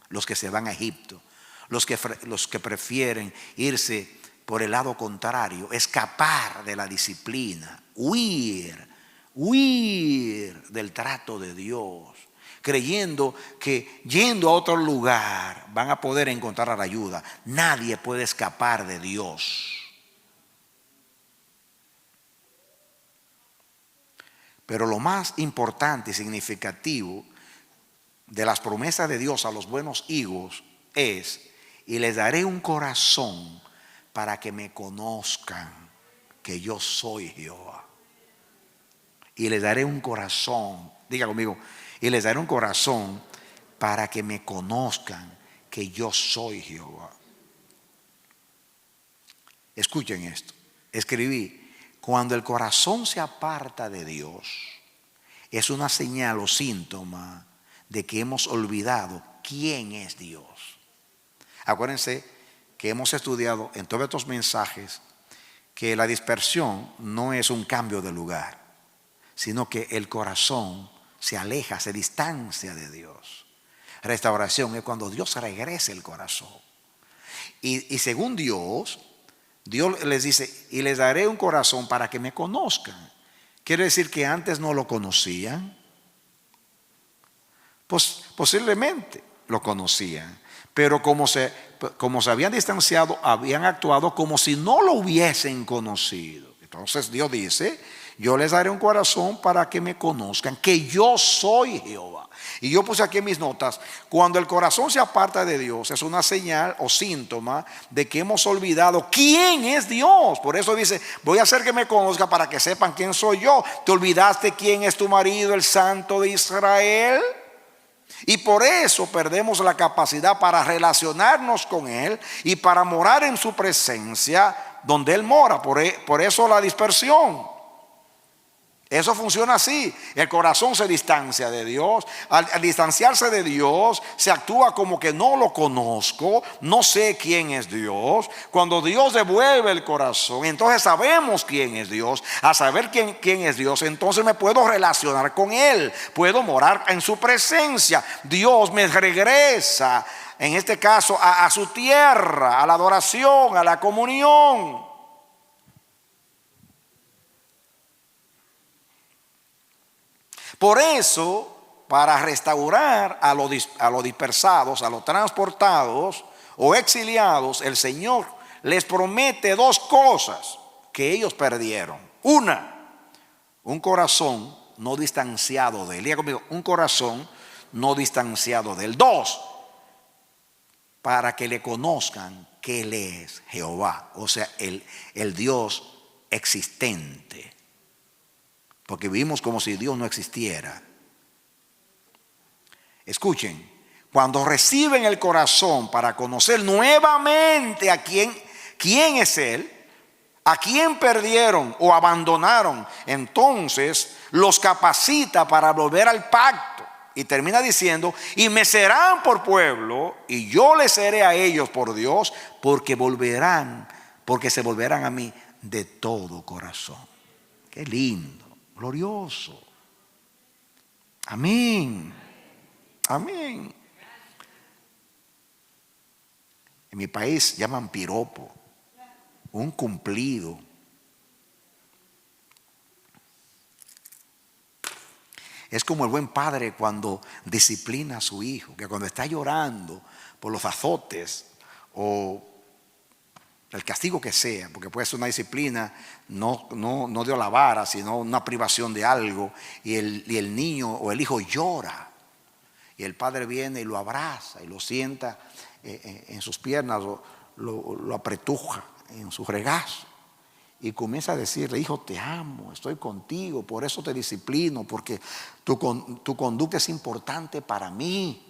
Los que se van a Egipto, los que prefieren irse por el lado contrario, escapar de la disciplina, huir huir del trato de Dios, creyendo que yendo a otro lugar van a poder encontrar la ayuda. Nadie puede escapar de Dios. Pero lo más importante y significativo de las promesas de Dios a los buenos hijos es: y les daré un corazón para que me conozcan que yo soy Jehová. Y les daré un corazón, diga conmigo, y les daré un corazón para que me conozcan que yo soy Jehová. Escuchen esto. Escribí: cuando el corazón se aparta de Dios, es una señal o síntoma de que hemos olvidado quién es Dios. Acuérdense que hemos estudiado en todos estos mensajes que la dispersión no es un cambio de lugar, sino que el corazón se aleja, se distancia de Dios. Restauración es cuando Dios regresa el corazón. Y según Dios les dice: y les daré un corazón para que me conozcan. Quiere decir que antes no lo conocían. Pues posiblemente lo conocían, pero como se habían distanciado, habían actuado como si no lo hubiesen conocido. Entonces Dios dice: yo les daré un corazón para que me conozcan que yo soy Jehová. Y yo puse aquí en mis notas: cuando el corazón se aparta de Dios, es una señal o síntoma de que hemos olvidado quién es Dios. Por eso dice: voy a hacer que me conozca para que sepan quién soy yo. ¿Te olvidaste quién es tu marido, el Santo de Israel? Y por eso perdemos la capacidad para relacionarnos con Él y para morar en su presencia donde Él mora. Por eso la dispersión. Eso funciona así. El corazón se distancia de Dios. Al distanciarse de Dios, se actúa como que no lo conozco, no sé quién es Dios. Cuando Dios devuelve el corazón, entonces sabemos quién es Dios. A saber quién es Dios, entonces me puedo relacionar con Él, puedo morar en su presencia. Dios me regresa, en este caso, a su tierra, a la adoración, a la comunión. Por eso, para restaurar a los dispersados, a los transportados o exiliados, el Señor les promete dos cosas que ellos perdieron. Una, un corazón no distanciado de Él. Diga conmigo: un corazón no distanciado de Él. Dos, para que le conozcan que Él es Jehová, o sea, el Dios existente. Porque vivimos como si Dios no existiera. Escuchen: cuando reciben el corazón para conocer nuevamente a quién es Él, a quién perdieron o abandonaron, entonces los capacita para volver al pacto. Y termina diciendo: y me serán por pueblo, y yo les seré a ellos por Dios, porque se volverán a mí de todo corazón. Qué lindo. Glorioso. Amén. Amén. En mi país llaman piropo, un cumplido. Es como el buen padre cuando disciplina a su hijo, que cuando está llorando por los azotes o el castigo que sea, porque puede ser una disciplina no de la vara, sino una privación de algo, y el niño o el hijo llora, y el padre viene y lo abraza y lo sienta en sus piernas, lo apretuja en su regazo y comienza a decirle: hijo, te amo, estoy contigo, por eso te disciplino, porque tu conducta es importante para mí.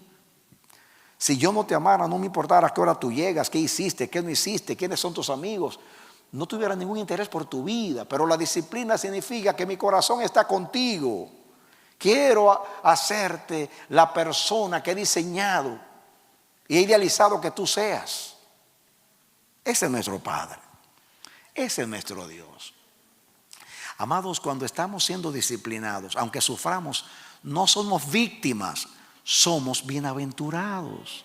Si yo no te amara, no me importara a qué hora tú llegas, qué hiciste, qué no hiciste, quiénes son tus amigos, no tuviera ningún interés por tu vida. Pero la disciplina significa que mi corazón está contigo. Quiero hacerte la persona que he diseñado y he idealizado que tú seas. Ese es nuestro Padre. Ese es nuestro Dios. Amados, cuando estamos siendo disciplinados, aunque suframos, no somos víctimas, somos bienaventurados.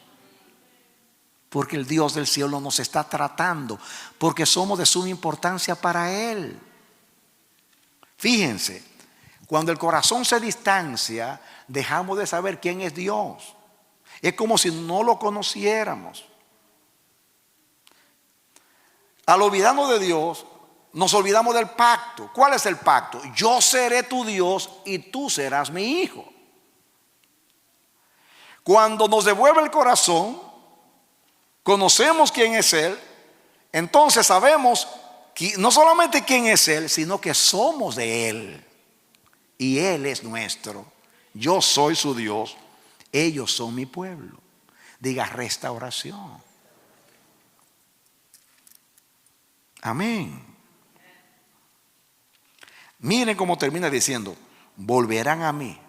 Porque el Dios del cielo nos está tratando, porque somos de suma importancia para Él. Fíjense, Cuando el corazón se distancia, dejamos de saber quién es Dios. Es como si no lo conociéramos. Al olvidarnos de Dios, nos olvidamos del pacto. ¿Cuál es el pacto? Yo seré tu Dios y tú serás mi hijo. Cuando nos devuelve el corazón, conocemos quién es Él, entonces sabemos no solamente quién es Él, sino que somos de Él. Y Él es nuestro. Yo soy su Dios. Ellos son mi pueblo. Diga restauración. Amén. Miren cómo termina diciendo, volverán a mí.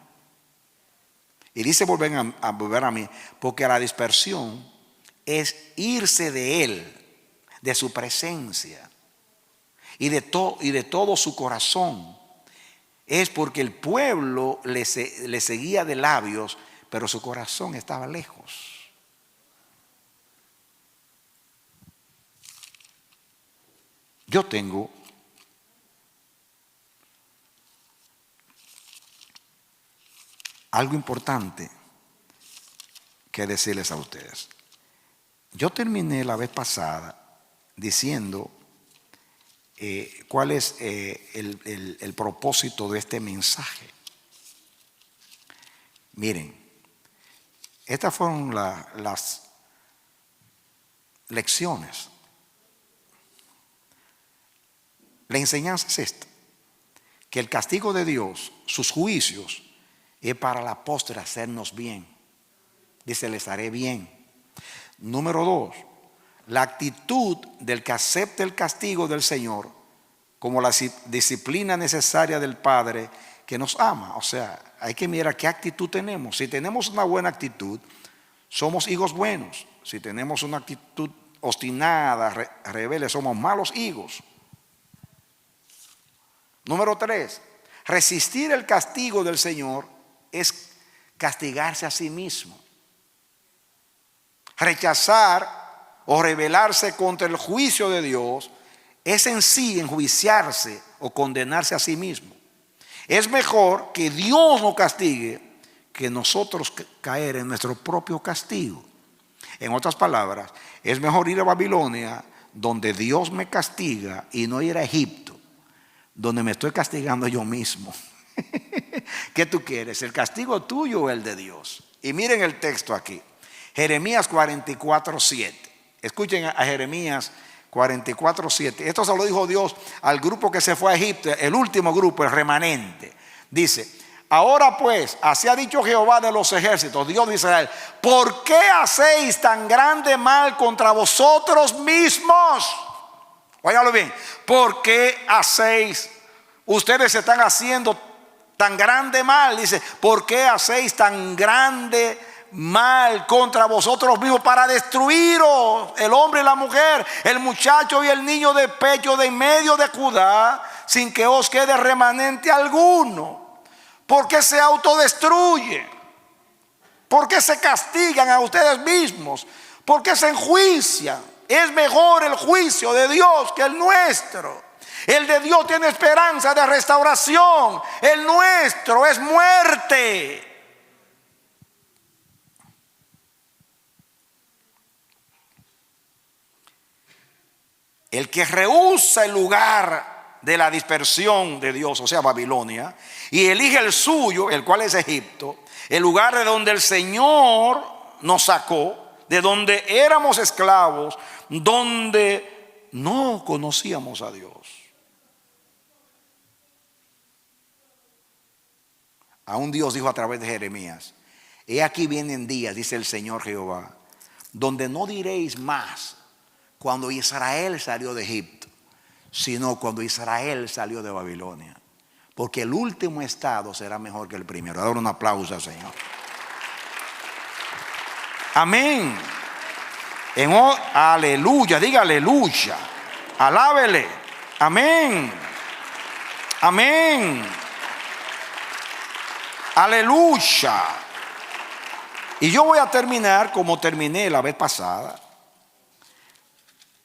Y dice volver a mí, porque la dispersión es irse de Él, de su presencia y de todo su corazón. Es porque el pueblo le seguía de labios, pero su corazón estaba lejos. Yo tengo algo importante que decirles a ustedes. Yo terminé la vez pasada diciendo cuál es el propósito de este mensaje. Miren, estas fueron las lecciones. La enseñanza es esta: que el castigo de Dios, sus juicios, es para la postre hacernos bien. Dice, les haré bien. Número 2, la actitud del que acepta el castigo del Señor como la disciplina necesaria del Padre que nos ama. O sea, hay que mirar qué actitud tenemos. Si tenemos una buena actitud, somos hijos buenos. Si tenemos una actitud obstinada, rebelde, somos malos hijos. Número 3, resistir el castigo del Señor es castigarse a sí mismo. Rechazar o rebelarse contra el juicio de Dios es en sí enjuiciarse o condenarse a sí mismo. Es mejor que Dios nos castigue que nosotros caer en nuestro propio castigo. En otras palabras, es mejor ir a Babilonia, donde Dios me castiga, y no ir a Egipto, donde me estoy castigando yo mismo. ¿Qué tú quieres? ¿El castigo tuyo o el de Dios? Y miren el texto aquí. Jeremías 44:7. Escuchen a Jeremías 44:7. Esto se lo dijo Dios al grupo que se fue a Egipto, el último grupo, el remanente. Dice, ahora pues, así ha dicho Jehová de los ejércitos, Dios de Israel, ¿por qué hacéis tan grande mal contra vosotros mismos? Óigalo bien. ¿Por qué hacéis? Ustedes están haciendo tan grande mal. Dice, ¿por qué hacéis tan grande mal contra vosotros mismos para destruiros, el hombre y la mujer, el muchacho y el niño de pecho de en medio de Judá, sin que os quede remanente alguno? ¿Por qué se autodestruyen? ¿Por qué se castigan a ustedes mismos? ¿Por qué se enjuician? Es mejor el juicio de Dios que el nuestro. El de Dios tiene esperanza de restauración. El nuestro es muerte. El que rehúsa el lugar de la dispersión de Dios, o sea, Babilonia, y elige el suyo, el cual es Egipto, el lugar de donde el Señor nos sacó, de donde éramos esclavos, donde no conocíamos a Dios. Aún Dios dijo a través de Jeremías, he aquí vienen días, dice el Señor Jehová, donde no diréis más cuando Israel salió de Egipto, sino cuando Israel salió de Babilonia. Porque el último estado será mejor que el primero. Dar un aplauso al Señor. Amén. Aleluya, diga aleluya. Alábele. Amén. Amén. Aleluya. Y yo voy a terminar como terminé la vez pasada.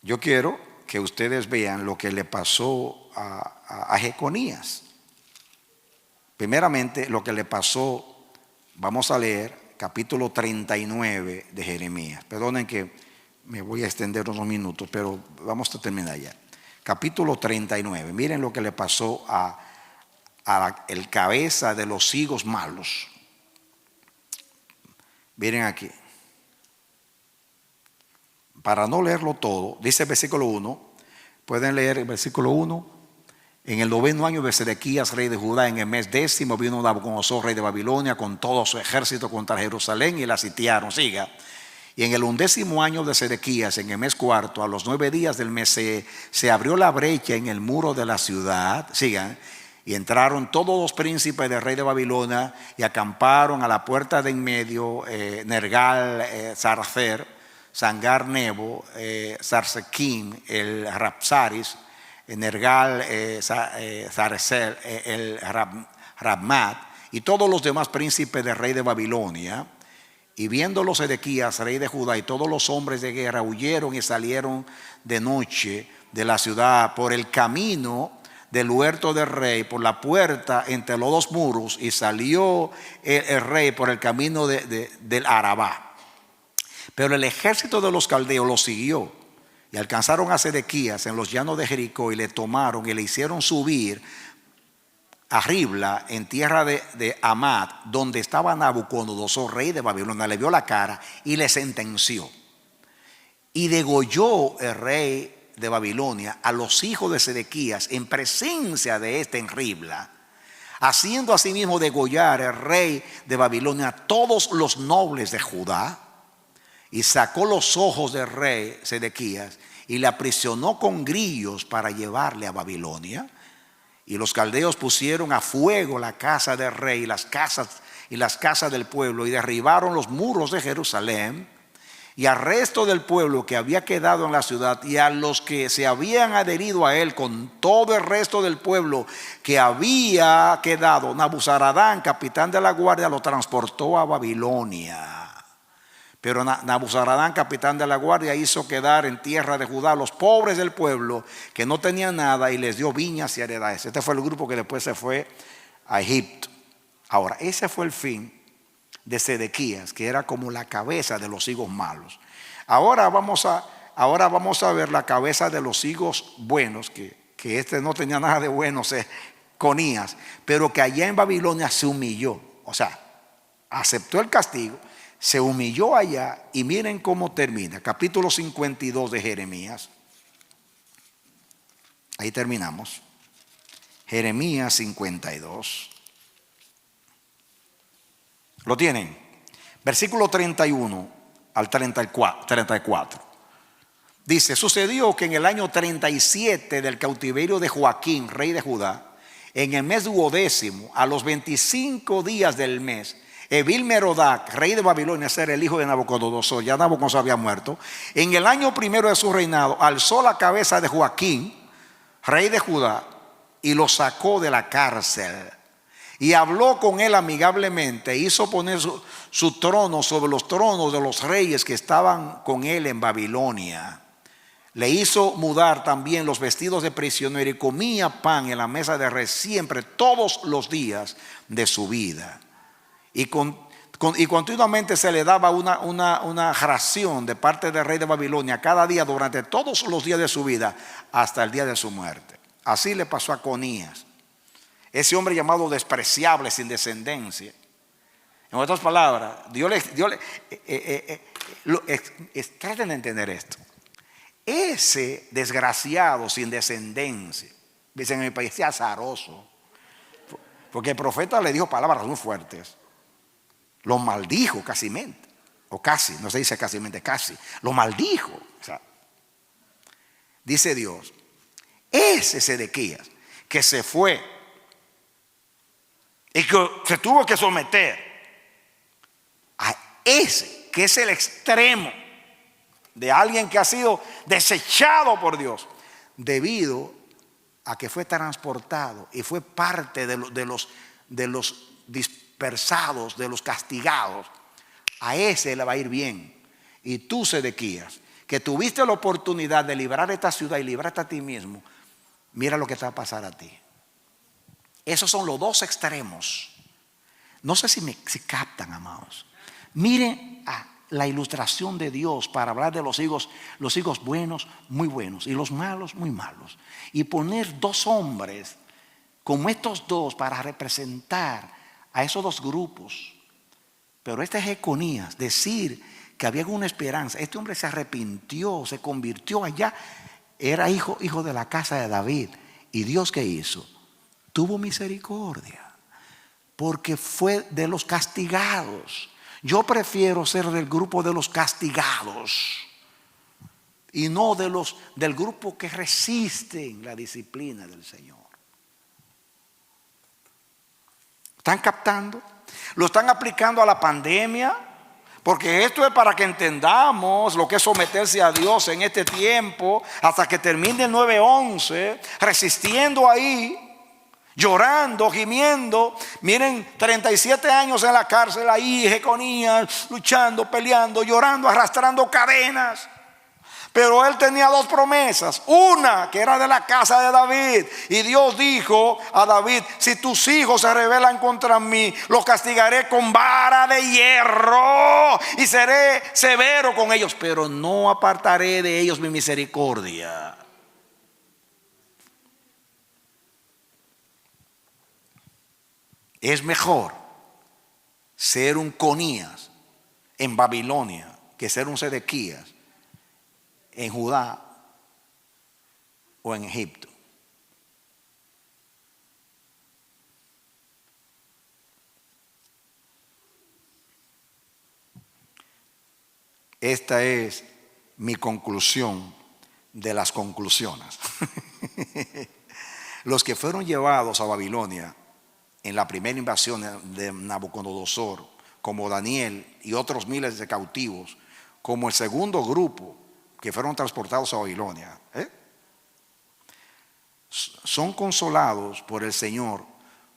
Yo quiero que ustedes vean lo que le pasó a Jeconías. primeramente lo que le pasó, vamos a leer capítulo 39 de Jeremías. Perdonen que me voy a extender unos minutos, pero vamos a terminar ya. Capítulo 39, miren lo que le pasó a el cabeza de los higos malos. Miren aquí. Para no leerlo todo, dice el versículo 1, pueden leer el versículo 1. En el 9º año de Sedequías, rey de Judá, en el mes 10º, vino Nabucodonosor, rey de Babilonia, con todo su ejército contra Jerusalén y la sitiaron. Siga. Y en el 11º año de Sedequías, en el mes 4º, a los 9 días del mes, se abrió la brecha en el muro de la ciudad. Sigan. Y entraron todos los príncipes del rey de Babilonia y acamparon a la puerta de en medio, Nergal, Sarcer, Sangar Nebo, Sarsequim, el Rapsaris, Nergal, Sarecer, el Rabmat, y todos los demás príncipes del rey de Babilonia. Y viéndolo Sedequías, rey de Judá, y todos los hombres de guerra huyeron y salieron de noche de la ciudad por el camino del huerto del rey, por la puerta entre los dos muros, y salió el rey por el camino del Arabá. Pero el ejército de los caldeos lo siguió y alcanzaron a Sedequías en los llanos de Jericó y le tomaron y le hicieron subir a Ribla en tierra de Amad, donde estaba Nabucodonosor, rey de Babilonia. Le vio la cara y le sentenció. Y degolló el rey de Babilonia a los hijos de Sedequías en presencia de este en Ribla, haciendo asimismo degollar el rey de Babilonia a todos los nobles de Judá. Y sacó los ojos del rey Sedequías y le aprisionó con grillos para llevarle a Babilonia. Y los caldeos pusieron a fuego la casa del rey y las casas del pueblo, y derribaron los muros de Jerusalén. Y al resto del pueblo que había quedado en la ciudad, y a los que se habían adherido a él, con todo el resto del pueblo que había quedado, Nabuzaradán, capitán de la guardia, lo transportó a Babilonia. Pero Nabuzaradán, capitán de la guardia, hizo quedar en tierra de Judá los pobres del pueblo que no tenían nada, y les dio viñas y heredades. Este fue el grupo que después se fue a Egipto. Ahora, ese fue el fin de Sedequías, que era como la cabeza de los higos malos. Ahora vamos a ver la cabeza de los higos buenos, que este no tenía nada de bueno, Conías, pero que allá en Babilonia se humilló. O sea, aceptó el castigo, se humilló allá, y miren cómo termina. Capítulo 52 de Jeremías. Ahí terminamos. Jeremías 52. ¿Lo tienen? Versículo 31 al 34. Dice: sucedió que en el año 37 del cautiverio de Joaquín, rey de Judá, en el mes 12º, a los 25 días del mes, Evil-Merodach, rey de Babilonia, ese era el hijo de Nabucodonosor, ya Nabucodonosor había muerto, en el año primero de su reinado, alzó la cabeza de Joaquín, rey de Judá, y lo sacó de la cárcel. Y habló con él amigablemente, hizo poner su trono sobre los tronos de los reyes que estaban con él en Babilonia. Le hizo mudar también los vestidos de prisionero, y comía pan en la mesa de rey siempre, todos los días de su vida. Y continuamente se le daba una ración de parte del rey de Babilonia cada día durante todos los días de su vida hasta el día de su muerte. Así le pasó a Conías, ese hombre llamado despreciable, sin descendencia. En otras palabras, traten de entender esto. Ese desgraciado sin descendencia, dicen en mi país, es azaroso, porque el profeta le dijo palabras muy fuertes. Lo maldijo cásimente, o casi, no se dice cásimente, casi, lo maldijo. O sea, dice Dios, ese Sedequías que se fue y que se tuvo que someter a ese que es el extremo de alguien que ha sido desechado por Dios, debido a que fue transportado y fue parte de los dispersados, de los castigados. A ese le va a ir bien. Y tú, Sedequías, que tuviste la oportunidad de librar esta ciudad y librarte a ti mismo, mira lo que te va a pasar a ti. Esos son los dos extremos. No sé si captan, amados. Miren la ilustración de Dios para hablar de los higos buenos, muy buenos, y los malos, muy malos. Y poner dos hombres como estos dos para representar a esos dos grupos. Pero este Jeconías, decir que había alguna esperanza. Este hombre se arrepintió, se convirtió allá. Era hijo de la casa de David. ¿Y Dios qué hizo? Tuvo misericordia, porque fue de los castigados. Yo prefiero ser del grupo de los castigados y no del grupo que resisten la disciplina del Señor. ¿Están captando? ¿Lo están aplicando a la pandemia? Porque esto es para que entendamos lo que es someterse a Dios en este tiempo, hasta que termine el 9/11, resistiendo ahí, llorando, gimiendo. Miren, 37 años en la cárcel ahí, Jeconías, luchando, peleando, llorando, arrastrando cadenas. Pero él tenía dos promesas. Una que era de la casa de David. Y Dios dijo a David: si tus hijos se rebelan contra mí, los castigaré con vara de hierro y seré severo con ellos, pero no apartaré de ellos mi misericordia. Es mejor ser un Conías en Babilonia que ser un Sedequías en Judá o en Egipto. Esta es mi conclusión de las conclusiones. Los que fueron llevados a Babilonia en la primera invasión de Nabucodonosor, como Daniel y otros miles de cautivos, como el segundo grupo que fueron transportados a Babilonia, son consolados por el Señor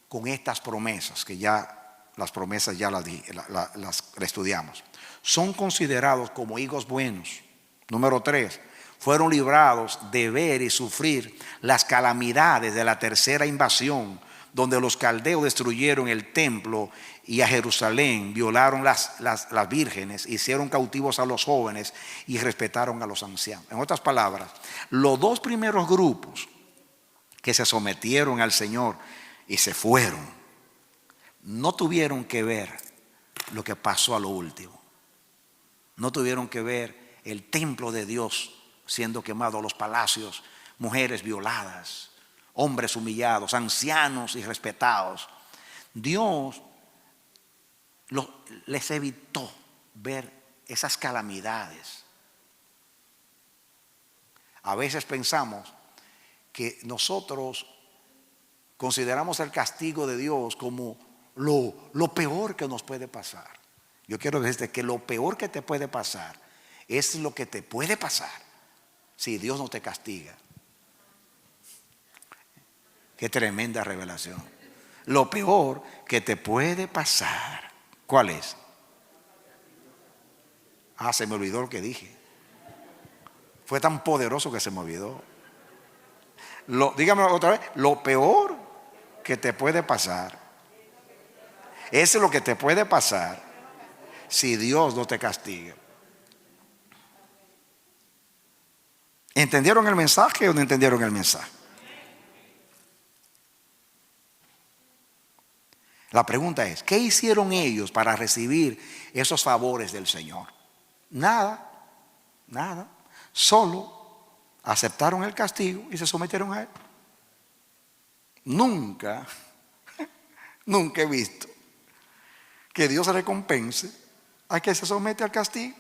con estas promesas, que ya las promesas ya las estudiamos. Son considerados como higos buenos. Número 3, fueron librados de ver y sufrir las calamidades de la tercera invasión, donde los caldeos destruyeron el templo y a Jerusalén, violaron las vírgenes, hicieron cautivos a los jóvenes y respetaron a los ancianos. En otras palabras, los dos primeros grupos que se sometieron al Señor y se fueron, no tuvieron que ver lo que pasó a lo último. No tuvieron que ver el templo de Dios siendo quemado, los palacios, mujeres violadas, hombres humillados, ancianos irrespetados. Dios les evitó ver esas calamidades. A veces pensamos que nosotros consideramos el castigo de Dios como lo peor que nos puede pasar. Yo quiero decirte que lo peor que te puede pasar es lo que te puede pasar si Dios no te castiga. Qué tremenda revelación. Lo peor que te puede pasar, ¿cuál es? Se me olvidó lo que dije. Fue tan poderoso que se me olvidó. Dígame otra vez. Lo peor que te puede pasar es lo que te puede pasar si Dios no te castiga. ¿Entendieron el mensaje o no entendieron el mensaje? La pregunta es, ¿qué hicieron ellos para recibir esos favores del Señor? Nada. Solo aceptaron el castigo y se sometieron a él. Nunca he visto que Dios recompense a que se somete al castigo.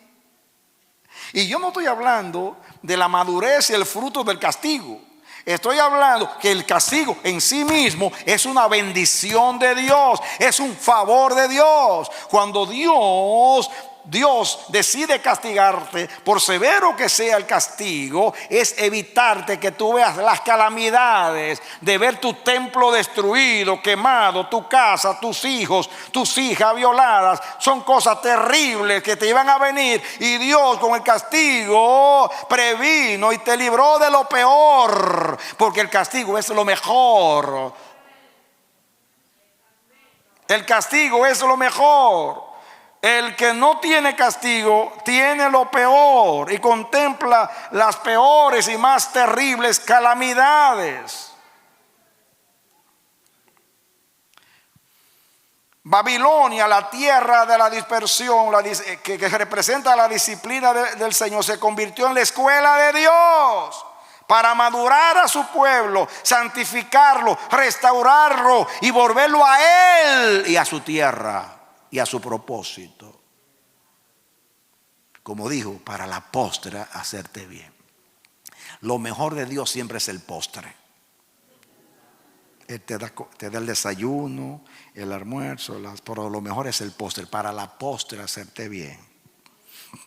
Y yo no estoy hablando de la madurez y el fruto del castigo. Estoy hablando que el castigo en sí mismo es una bendición de Dios, es un favor de Dios. Cuando Dios decide castigarte, por severo que sea el castigo, es evitarte que tú veas las calamidades de ver tu templo destruido, quemado, tu casa, tus hijos, tus hijas violadas. Son cosas terribles que te iban a venir, y Dios con el castigo previno y te libró de lo peor, porque el castigo es lo mejor. El castigo es lo mejor. El que no tiene castigo tiene lo peor y contempla las peores y más terribles calamidades. Babilonia, la tierra de la dispersión, que representa la disciplina del Señor, se convirtió en la escuela de Dios para madurar a su pueblo, santificarlo, restaurarlo y volverlo a Él y a su tierra y a su propósito. Como dijo, para la postre hacerte bien. Lo mejor de Dios siempre es el postre. Él te da el desayuno, el almuerzo, pero lo mejor es el postre. Para la postre hacerte bien.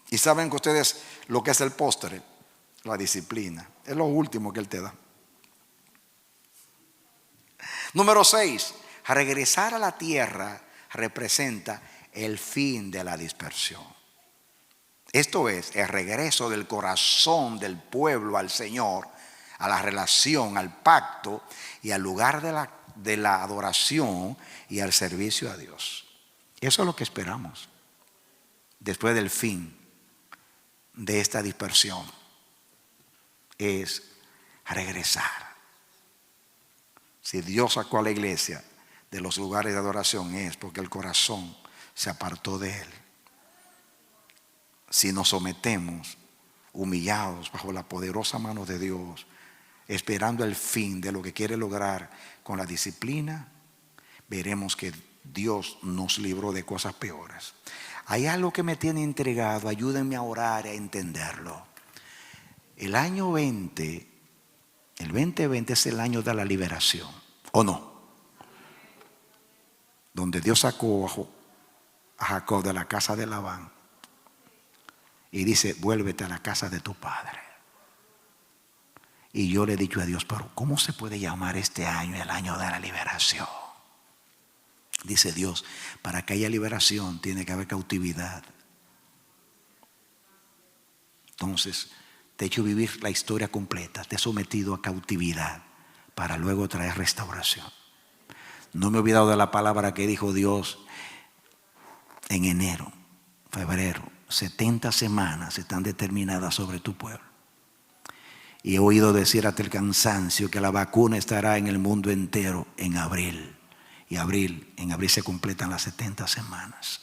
Y saben que ustedes lo que es el postre, la disciplina. Es lo último que Él te da. Número 6. Regresar a la tierra representa el fin de la dispersión. Esto es el regreso del corazón del pueblo al Señor, a la relación, al pacto y al lugar de la adoración y al servicio a Dios. Eso es lo que esperamos después del fin de esta dispersión, es regresar. Si Dios sacó a la iglesia de los lugares de adoración, es porque el corazón se apartó de Él. Si nos sometemos humillados bajo la poderosa mano de Dios, esperando el fin de lo que quiere lograr con la disciplina, veremos que Dios nos libró de cosas peores. Hay algo que me tiene intrigado, ayúdenme a orar y a entenderlo. El año 20, el 2020 es el año de la liberación, ¿o no? Donde Dios sacó a Jacob de la casa de Labán y dice: vuélvete a la casa de tu padre. Y yo le he dicho a Dios: pero ¿cómo se puede llamar este año el año de la liberación? Dice Dios: para que haya liberación tiene que haber cautividad. Entonces te he hecho vivir la historia completa, te he sometido a cautividad para luego traer restauración. No me he olvidado de la palabra que dijo Dios en enero, febrero. 70 semanas están determinadas sobre tu pueblo. Y he oído decir hasta el cansancio que la vacuna estará en el mundo entero en abril. Y en abril se completan las 70 semanas.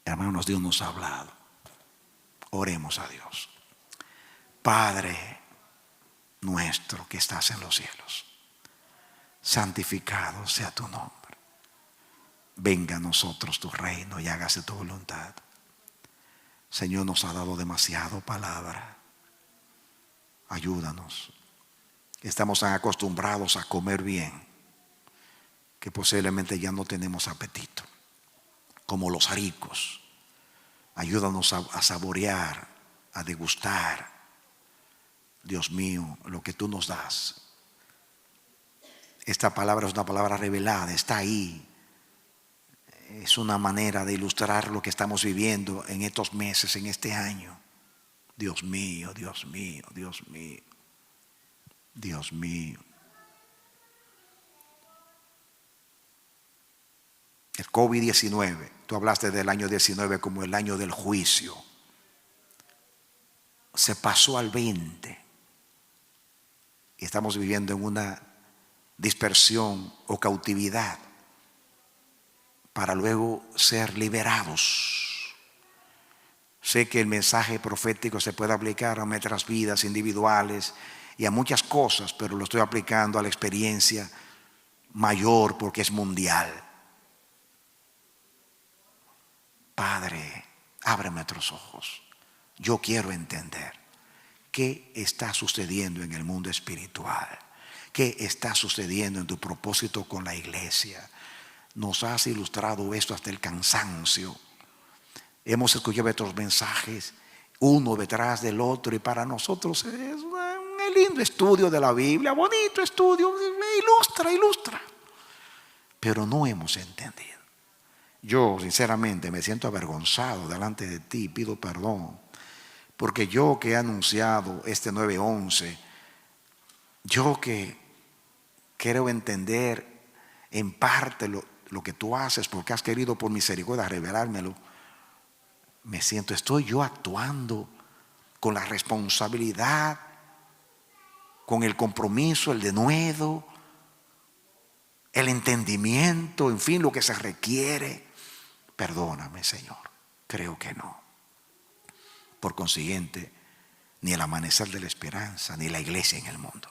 Hermanos, Dios nos ha hablado. Oremos a Dios. Padre nuestro que estás en los cielos, santificado sea tu nombre. Venga a nosotros tu reino y hágase tu voluntad. Señor, nos ha dado demasiado palabra. Ayúdanos. Estamos tan acostumbrados a comer bien que posiblemente ya no tenemos apetito, como los ricos. Ayúdanos a saborear, a degustar, Dios mío, lo que tú nos das. Esta palabra es una palabra revelada, está ahí. Es una manera de ilustrar lo que estamos viviendo en estos meses, en este año. Dios mío, Dios mío, Dios mío, Dios mío. El COVID-19, tú hablaste del año 19 como el año del juicio. Se pasó al 20 y estamos viviendo en una dispersión o cautividad para luego ser liberados. Sé que el mensaje profético se puede aplicar a nuestras vidas individuales y a muchas cosas, pero lo estoy aplicando a la experiencia mayor porque es mundial. Padre, abre nuestros ojos. Yo quiero entender qué está sucediendo en el mundo espiritual, qué está sucediendo en tu propósito con la iglesia. Nos has ilustrado esto hasta el cansancio. Hemos escuchado estos mensajes uno detrás del otro y para nosotros es un lindo estudio de la Biblia, bonito estudio, ilustra. Pero no hemos entendido. Yo sinceramente me siento avergonzado delante de ti, pido perdón, porque yo que he anunciado este 9-11, yo que Quiero entender en parte lo que tú haces, porque has querido por misericordia revelármelo. Me siento, estoy yo actuando con la responsabilidad, con el compromiso, el denuedo, el entendimiento, en fin, lo que se requiere. Perdóname, Señor, creo que no. Por consiguiente, ni el amanecer de la esperanza, ni la iglesia en el mundo,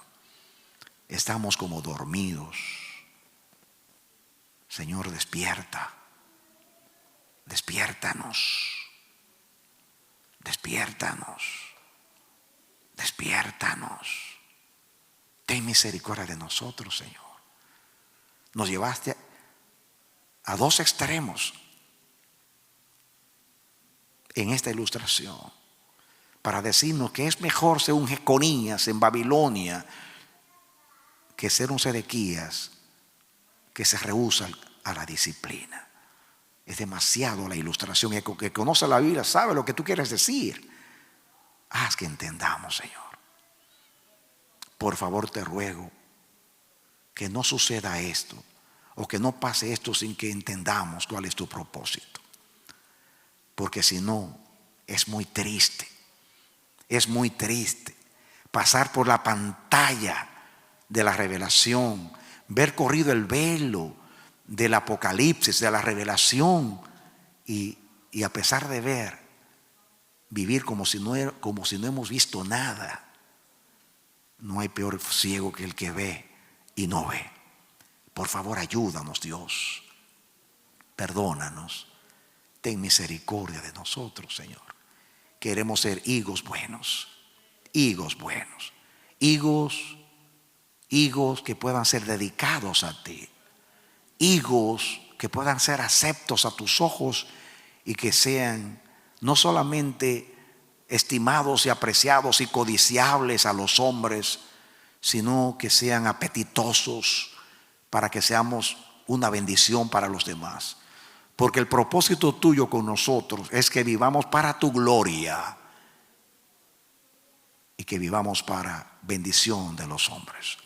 estamos como dormidos. Señor, despierta, despiértanos, despiértanos, despiértanos. Ten misericordia de nosotros, Señor. Nos llevaste a dos extremos en esta ilustración para decirnos que es mejor ser un Jeconías en Babilonia que ser un Sedequías que se rehúsa a la disciplina. Es demasiado la ilustración. El que conoce la Biblia sabe lo que tú quieres decir. Haz que entendamos, Señor. Por favor, te ruego que no suceda esto, o que no pase esto sin que entendamos cuál es tu propósito. Porque si no, es muy triste pasar por la pantalla de la revelación, ver corrido el velo del Apocalipsis, de la revelación, y a pesar de ver, vivir como si no hemos visto nada. No hay peor ciego que el que ve y no ve. Por favor, ayúdanos, Dios. Perdónanos. Ten misericordia de nosotros, Señor. Queremos ser higos buenos. Higos buenos. Higos que puedan ser dedicados a ti. Higos que puedan ser aceptos a tus ojos y que sean no solamente estimados y apreciados y codiciables a los hombres, sino que sean apetitosos para que seamos una bendición para los demás. Porque el propósito tuyo con nosotros es que vivamos para tu gloria y que vivamos para bendición de los hombres.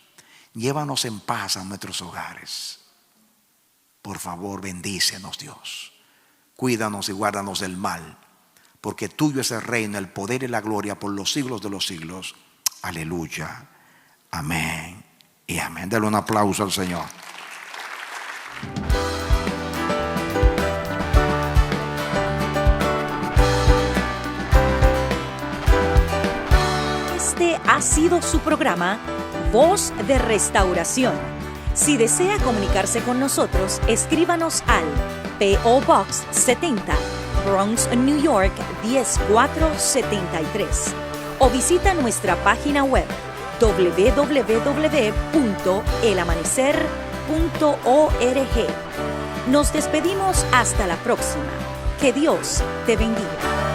Llévanos en paz a nuestros hogares. Por favor, bendícenos, Dios. Cuídanos y guárdanos del mal, porque tuyo es el reino, el poder y la gloria por los siglos de los siglos. Aleluya. Amén y amén. Dale un aplauso al Señor. Este ha sido su programa Voz de Restauración. Si desea comunicarse con nosotros, escríbanos al P.O. Box 70, Bronx, New York 10473, o visita nuestra página web www.elamanecer.org. Nos despedimos hasta la próxima. Que Dios te bendiga.